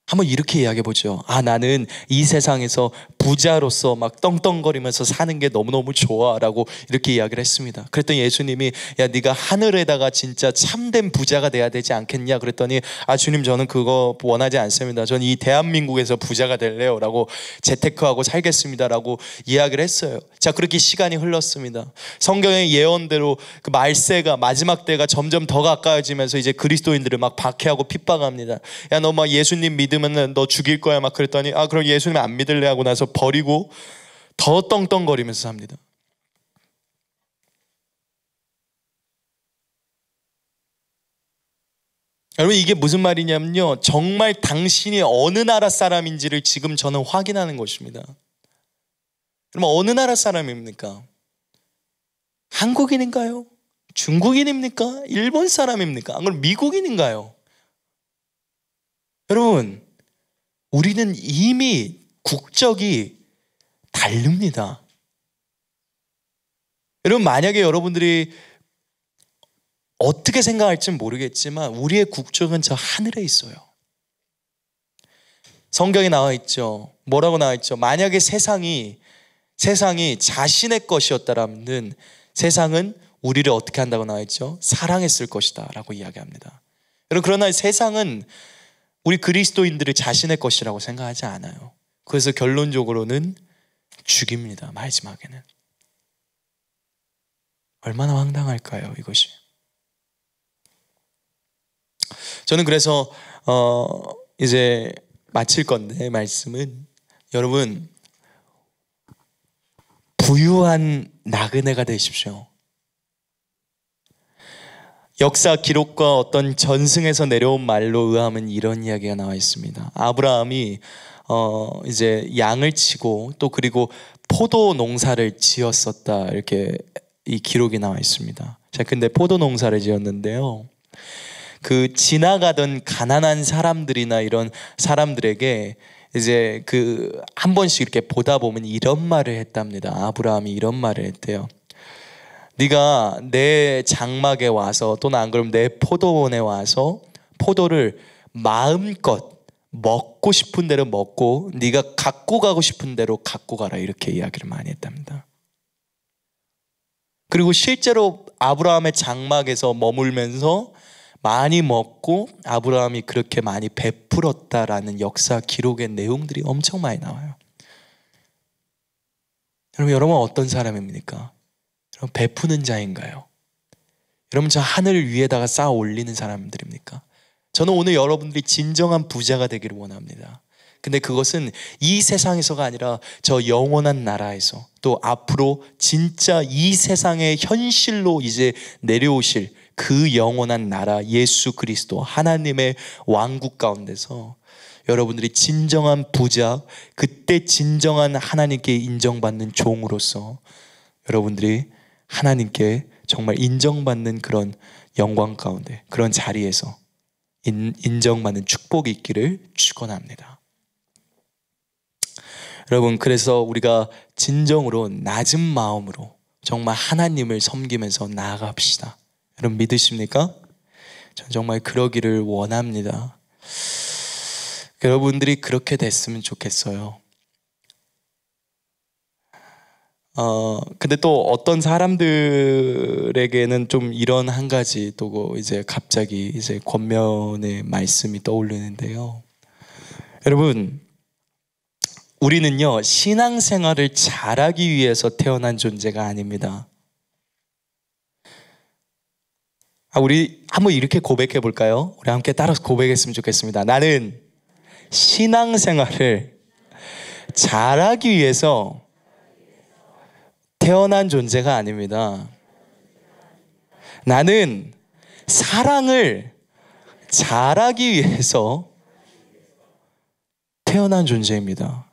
한번 이렇게 이야기해 보죠. 나는 이 세상에서 부자로서 막 떵떵거리면서 사는 게 너무너무 좋아라고 이렇게 이야기를 했습니다. 그랬더니 예수님이, 야, 네가 하늘에다가 진짜 참된 부자가 돼야 되지 않겠냐? 그랬더니 주님, 저는 그거 원하지 않습니다. 저는 이 대한민국에서 부자가 될래요 라고 재테크하고 살겠습니다라고 이야기를 했어요. 자, 그렇게 시간이 흘렀습니다. 성경의 예언대로 그 말세가, 마지막 때가 점점 더 가까워지면서 이제 그리스도인들을 막 박해하고 핍박합니다. 야, 너 막 예수님 믿으면 너 죽일 거야 막 그랬더니 그럼 예수님 안 믿을래 하고 나서 버리고 더 떵떵거리면서 삽니다. 여러분 이게 무슨 말이냐면요, 정말 당신이 어느 나라 사람인지를 지금 저는 확인하는 것입니다. 그럼 어느 나라 사람입니까? 한국인인가요? 중국인입니까? 일본 사람입니까? 그럼 미국인인가요? 여러분, 우리는 이미 국적이 다릅니다. 여러분, 만약에 여러분들이 어떻게 생각할지는 모르겠지만 우리의 국적은 저 하늘에 있어요. 성경에 나와 있죠. 뭐라고 나와 있죠? 만약에 세상이 자신의 것이었다라면 세상은 우리를 어떻게 한다고 나와 있죠? 사랑했을 것이다 라고 이야기합니다. 여러분, 그러나 세상은 우리 그리스도인들을 자신의 것이라고 생각하지 않아요. 그래서 결론적으로는 죽입니다. 마지막에는. 얼마나 황당할까요, 이것이? 저는 그래서 이제 마칠 건데, 말씀은 여러분, 부유한 나그네가 되십시오. 역사 기록과 어떤 전승에서 내려온 말로 의하면 이런 이야기가 나와 있습니다. 아브라함이 이제 양을 치고 또 그리고 포도 농사를 지었었다, 이렇게 이 기록이 나와 있습니다. 자, 근데 포도 농사를 지었는데요, 그 지나가던 가난한 사람들이나 이런 사람들에게 이제 그 한 번씩 이렇게 보다 보면 이런 말을 했답니다. 아브라함이 이런 말을 했대요. 네가 내 장막에 와서, 또는 안 그러면 내 포도원에 와서 포도를 마음껏 먹고 싶은 대로 먹고 네가 갖고 가고 싶은 대로 갖고 가라, 이렇게 이야기를 많이 했답니다. 그리고 실제로 아브라함의 장막에서 머물면서 많이 먹고 아브라함이 그렇게 많이 베풀었다라는 역사 기록의 내용들이 엄청 많이 나와요. 여러분 어떤 사람입니까? 여러분, 베푸는 자인가요? 여러분, 저 하늘 위에다가 쌓아 올리는 사람들입니까? 저는 오늘 여러분들이 진정한 부자가 되기를 원합니다. 근데 그것은 이 세상에서가 아니라 저 영원한 나라에서, 또 앞으로 진짜 이 세상의 현실로 이제 내려오실 그 영원한 나라, 예수 그리스도 하나님의 왕국 가운데서 여러분들이 진정한 부자, 그때 진정한 하나님께 인정받는 종으로서 여러분들이 하나님께 정말 인정받는 그런 영광 가운데, 그런 자리에서 인정받는 축복이 있기를 축원합니다. 여러분, 그래서 우리가 진정으로 낮은 마음으로 정말 하나님을 섬기면서 나아갑시다. 여러분, 믿으십니까? 전 정말 그러기를 원합니다. 여러분들이 그렇게 됐으면 좋겠어요. 근데 또 어떤 사람들에게는 좀 이런 한 가지 또 이제 갑자기 이제 권면의 말씀이 떠오르는데요. 여러분, 우리는요, 신앙생활을 잘하기 위해서 태어난 존재가 아닙니다. 우리 한번 이렇게 고백해 볼까요? 우리 함께 따라서 고백했으면 좋겠습니다. 나는 신앙생활을 잘하기 위해서 태어난 존재가 아닙니다. 나는 사랑을 잘하기 위해서 태어난 존재입니다.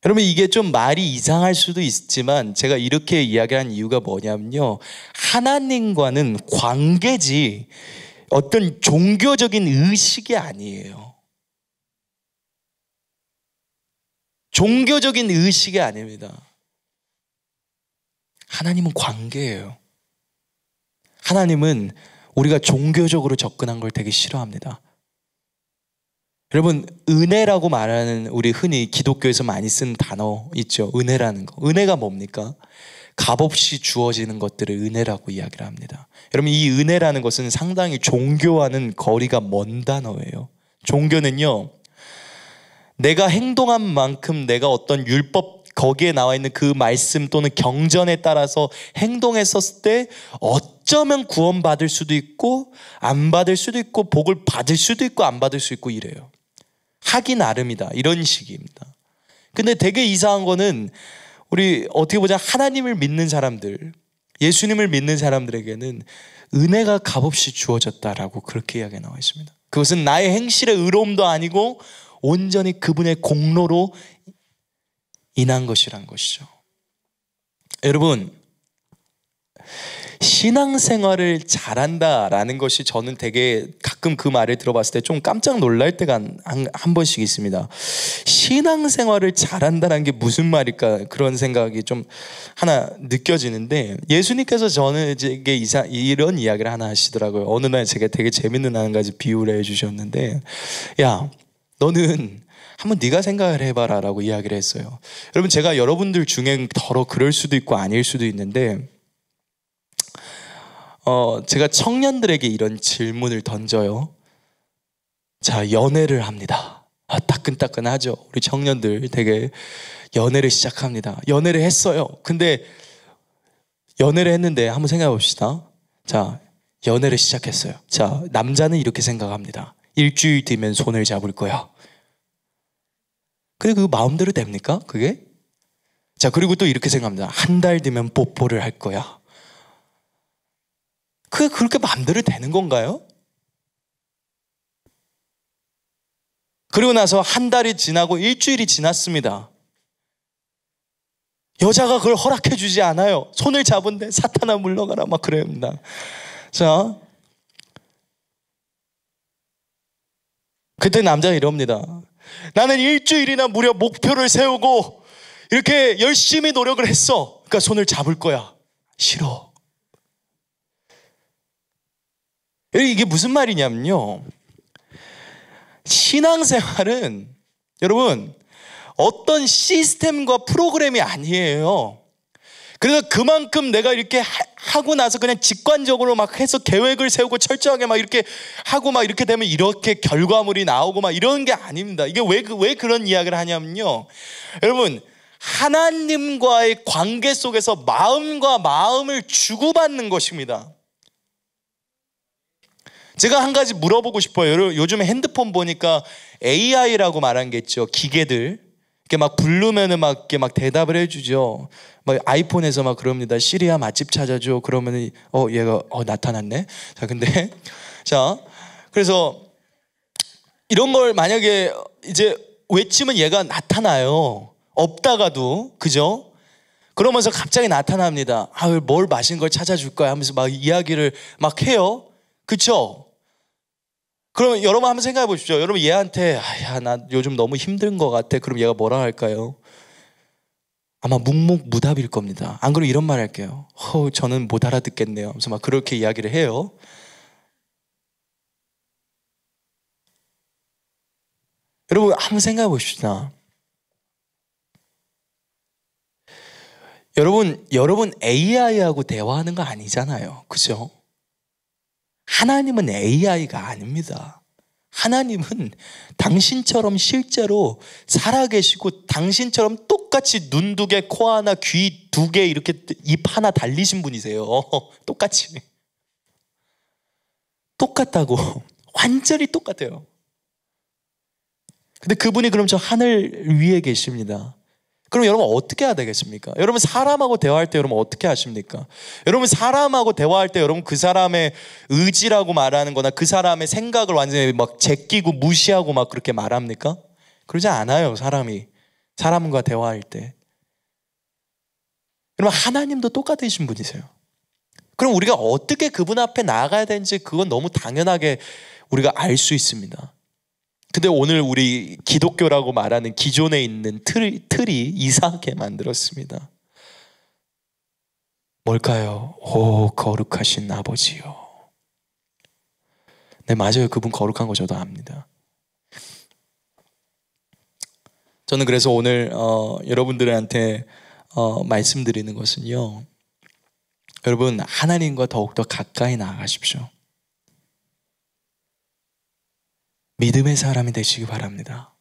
여러분, 이게 좀 말이 이상할 수도 있지만 제가 이렇게 이야기한 이유가 뭐냐면요, 하나님과는 관계지 어떤 종교적인 의식이 아니에요. 종교적인 의식이 아닙니다. 하나님은 관계예요. 하나님은 우리가 종교적으로 접근한 걸 되게 싫어합니다. 여러분, 은혜라고 말하는, 우리 흔히 기독교에서 많이 쓴 단어 있죠. 은혜라는 거. 은혜가 뭡니까? 값없이 주어지는 것들을 은혜라고 이야기를 합니다. 여러분, 이 은혜라는 것은 상당히 종교와는 거리가 먼 단어예요. 종교는요, 내가 행동한 만큼 내가 어떤 율법, 거기에 나와 있는 그 말씀 또는 경전에 따라서 행동했었을 때 어쩌면 구원받을 수도 있고 안 받을 수도 있고 복을 받을 수도 있고 안 받을 수 있고 이래요. 하기 나름이다, 이런 식입니다. 근데 되게 이상한 거는, 우리 어떻게 보자 하나님을 믿는 사람들, 예수님을 믿는 사람들에게는 은혜가 값없이 주어졌다라고 그렇게 이야기가 나와 있습니다. 그것은 나의 행실의 의로움도 아니고 온전히 그분의 공로로 인한 것이란 것이죠. 여러분, 신앙생활을 잘한다라는 것이 저는 되게 가끔 그 말을 들어봤을 때 좀 깜짝 놀랄 때가 한 번씩 있습니다. 신앙생활을 잘한다는 게 무슨 말일까, 그런 생각이 좀 하나 느껴지는데, 예수님께서 저에게 이런 이야기를 하나 하시더라고요. 어느 날 제가 되게 재밌는 한 가지 비유를 해주셨는데, 야, 너는 한번 네가 생각을 해봐라 라고 이야기를 했어요. 여러분, 제가 여러분들 중에 더러 그럴 수도 있고 아닐 수도 있는데, 제가 청년들에게 이런 질문을 던져요. 자, 연애를 합니다. 따끈따끈하죠. 우리 청년들 되게 연애를 시작합니다. 연애를 했어요. 근데 연애를 했는데 한번 생각해 봅시다. 자, 연애를 시작했어요. 자, 남자는 이렇게 생각합니다. 일주일 뒤면 손을 잡을 거야. 근데 그거 마음대로 됩니까? 그게? 자, 그리고 또 이렇게 생각합니다. 한 달 뒤면 뽀뽀를 할 거야. 그게 그렇게 마음대로 되는 건가요? 그리고 나서 한 달이 지나고 일주일이 지났습니다. 여자가 그걸 허락해 주지 않아요. 손을 잡은데 사탄아 물러가라 막 그럽니다. 자, 그때 남자가 이럽니다. 나는 일주일이나 무려 목표를 세우고 이렇게 열심히 노력을 했어. 그러니까 손을 잡을 거야. 싫어. 이게 무슨 말이냐면요, 신앙생활은 여러분 어떤 시스템과 프로그램이 아니에요. 그래서 그만큼 내가 이렇게 하고 나서 그냥 직관적으로 막 해서 계획을 세우고 철저하게 막 이렇게 하고 막 이렇게 되면 이렇게 결과물이 나오고 막 이런 게 아닙니다. 이게 왜 그런 이야기를 하냐면요, 여러분 하나님과의 관계 속에서 마음과 마음을 주고받는 것입니다. 제가 한 가지 물어보고 싶어요. 요즘에 핸드폰 보니까 AI라고 말한 게 있죠. 기계들 이렇게 막 부르면은 막 이렇게 막 대답을 해주죠. 막 아이폰에서 막 그럽니다. 시리야 맛집 찾아줘. 그러면은 얘가 나타났네. 자, 근데 자, 그래서 이런 걸 만약에 이제 외치면 얘가 나타나요. 없다가도, 그죠? 그러면서 갑자기 나타납니다. 뭘 마신 걸 찾아줄 거야 하면서 막 이야기를 막 해요. 그쵸? 그럼 여러분 한번 생각해 보십시오. 여러분 얘한테 나 요즘 너무 힘든 것 같아. 그럼 얘가 뭐라 할까요? 아마 묵묵무답일 겁니다. 안 그러면 이런 말 할게요. 저는 못 알아듣겠네요. 그래서 막 그렇게 이야기를 해요. 여러분 한번 생각해 봅시다. 여러분 AI하고 대화하는 거 아니잖아요. 그죠? 하나님은 AI가 아닙니다. 하나님은 당신처럼 실제로 살아계시고 당신처럼 똑같이 눈 2개, 코 하나, 귀 2개, 이렇게 입 하나 달리신 분이세요. 똑같이. 똑같다고. 완전히 똑같아요. 근데 그분이 그럼 저 하늘 위에 계십니다. 그럼 여러분 어떻게 해야 되겠습니까? 여러분 사람하고 대화할 때 여러분 어떻게 하십니까? 여러분 사람하고 대화할 때 여러분 그 사람의 의지라고 말하는 거나 그 사람의 생각을 완전히 막 제끼고 무시하고 막 그렇게 말합니까? 그러지 않아요. 사람과 대화할 때. 여러분 하나님도 똑같으신 분이세요. 그럼 우리가 어떻게 그분 앞에 나아가야 되는지 그건 너무 당연하게 우리가 알 수 있습니다. 근데 오늘 우리 기독교라고 말하는 기존에 있는 틀이 이상하게 만들었습니다. 뭘까요? 거룩하신 아버지요. 네, 맞아요. 그분 거룩한 거 저도 압니다. 저는 그래서 오늘 여러분들한테 말씀드리는 것은요, 여러분 하나님과 더욱더 가까이 나아가십시오. 믿음의 사람이 되시기 바랍니다.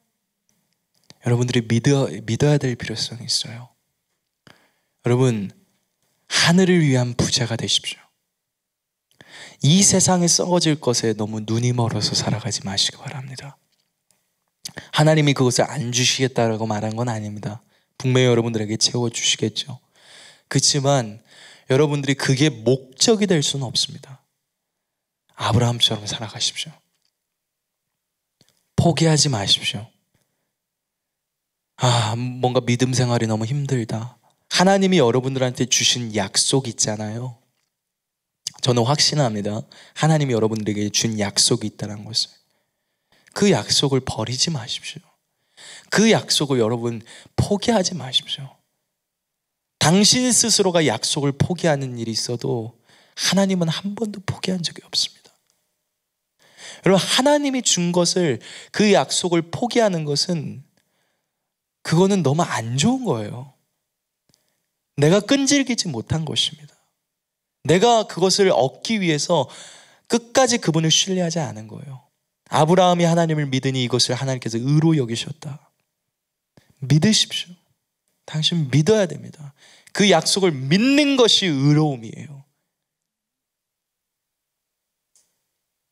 여러분들이 믿어야 될 필요성이 있어요. 여러분 하늘을 위한 부자가 되십시오. 이 세상에 썩어질 것에 너무 눈이 멀어서 살아가지 마시기 바랍니다. 하나님이 그것을 안 주시겠다라고 말한 건 아닙니다. 분명히 여러분들에게 채워주시겠죠. 그렇지만 여러분들이 그게 목적이 될 수는 없습니다. 아브라함처럼 살아가십시오. 포기하지 마십시오. 뭔가 믿음 생활이 너무 힘들다. 하나님이 여러분들한테 주신 약속 있잖아요. 저는 확신합니다. 하나님이 여러분들에게 준 약속이 있다는 것을. 그 약속을 버리지 마십시오. 그 약속을 여러분 포기하지 마십시오. 당신 스스로가 약속을 포기하는 일이 있어도 하나님은 한 번도 포기한 적이 없습니다. 여러분, 하나님이 준 것을, 그 약속을 포기하는 것은, 그거는 너무 안 좋은 거예요. 내가 끈질기지 못한 것입니다. 내가 그것을 얻기 위해서 끝까지 그분을 신뢰하지 않은 거예요. 아브라함이 하나님을 믿으니 이것을 하나님께서 의로 여기셨다. 믿으십시오. 당신 믿어야 됩니다. 그 약속을 믿는 것이 의로움이에요.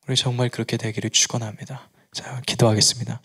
우리 정말 그렇게 되기를 축원합니다. 자, 기도하겠습니다.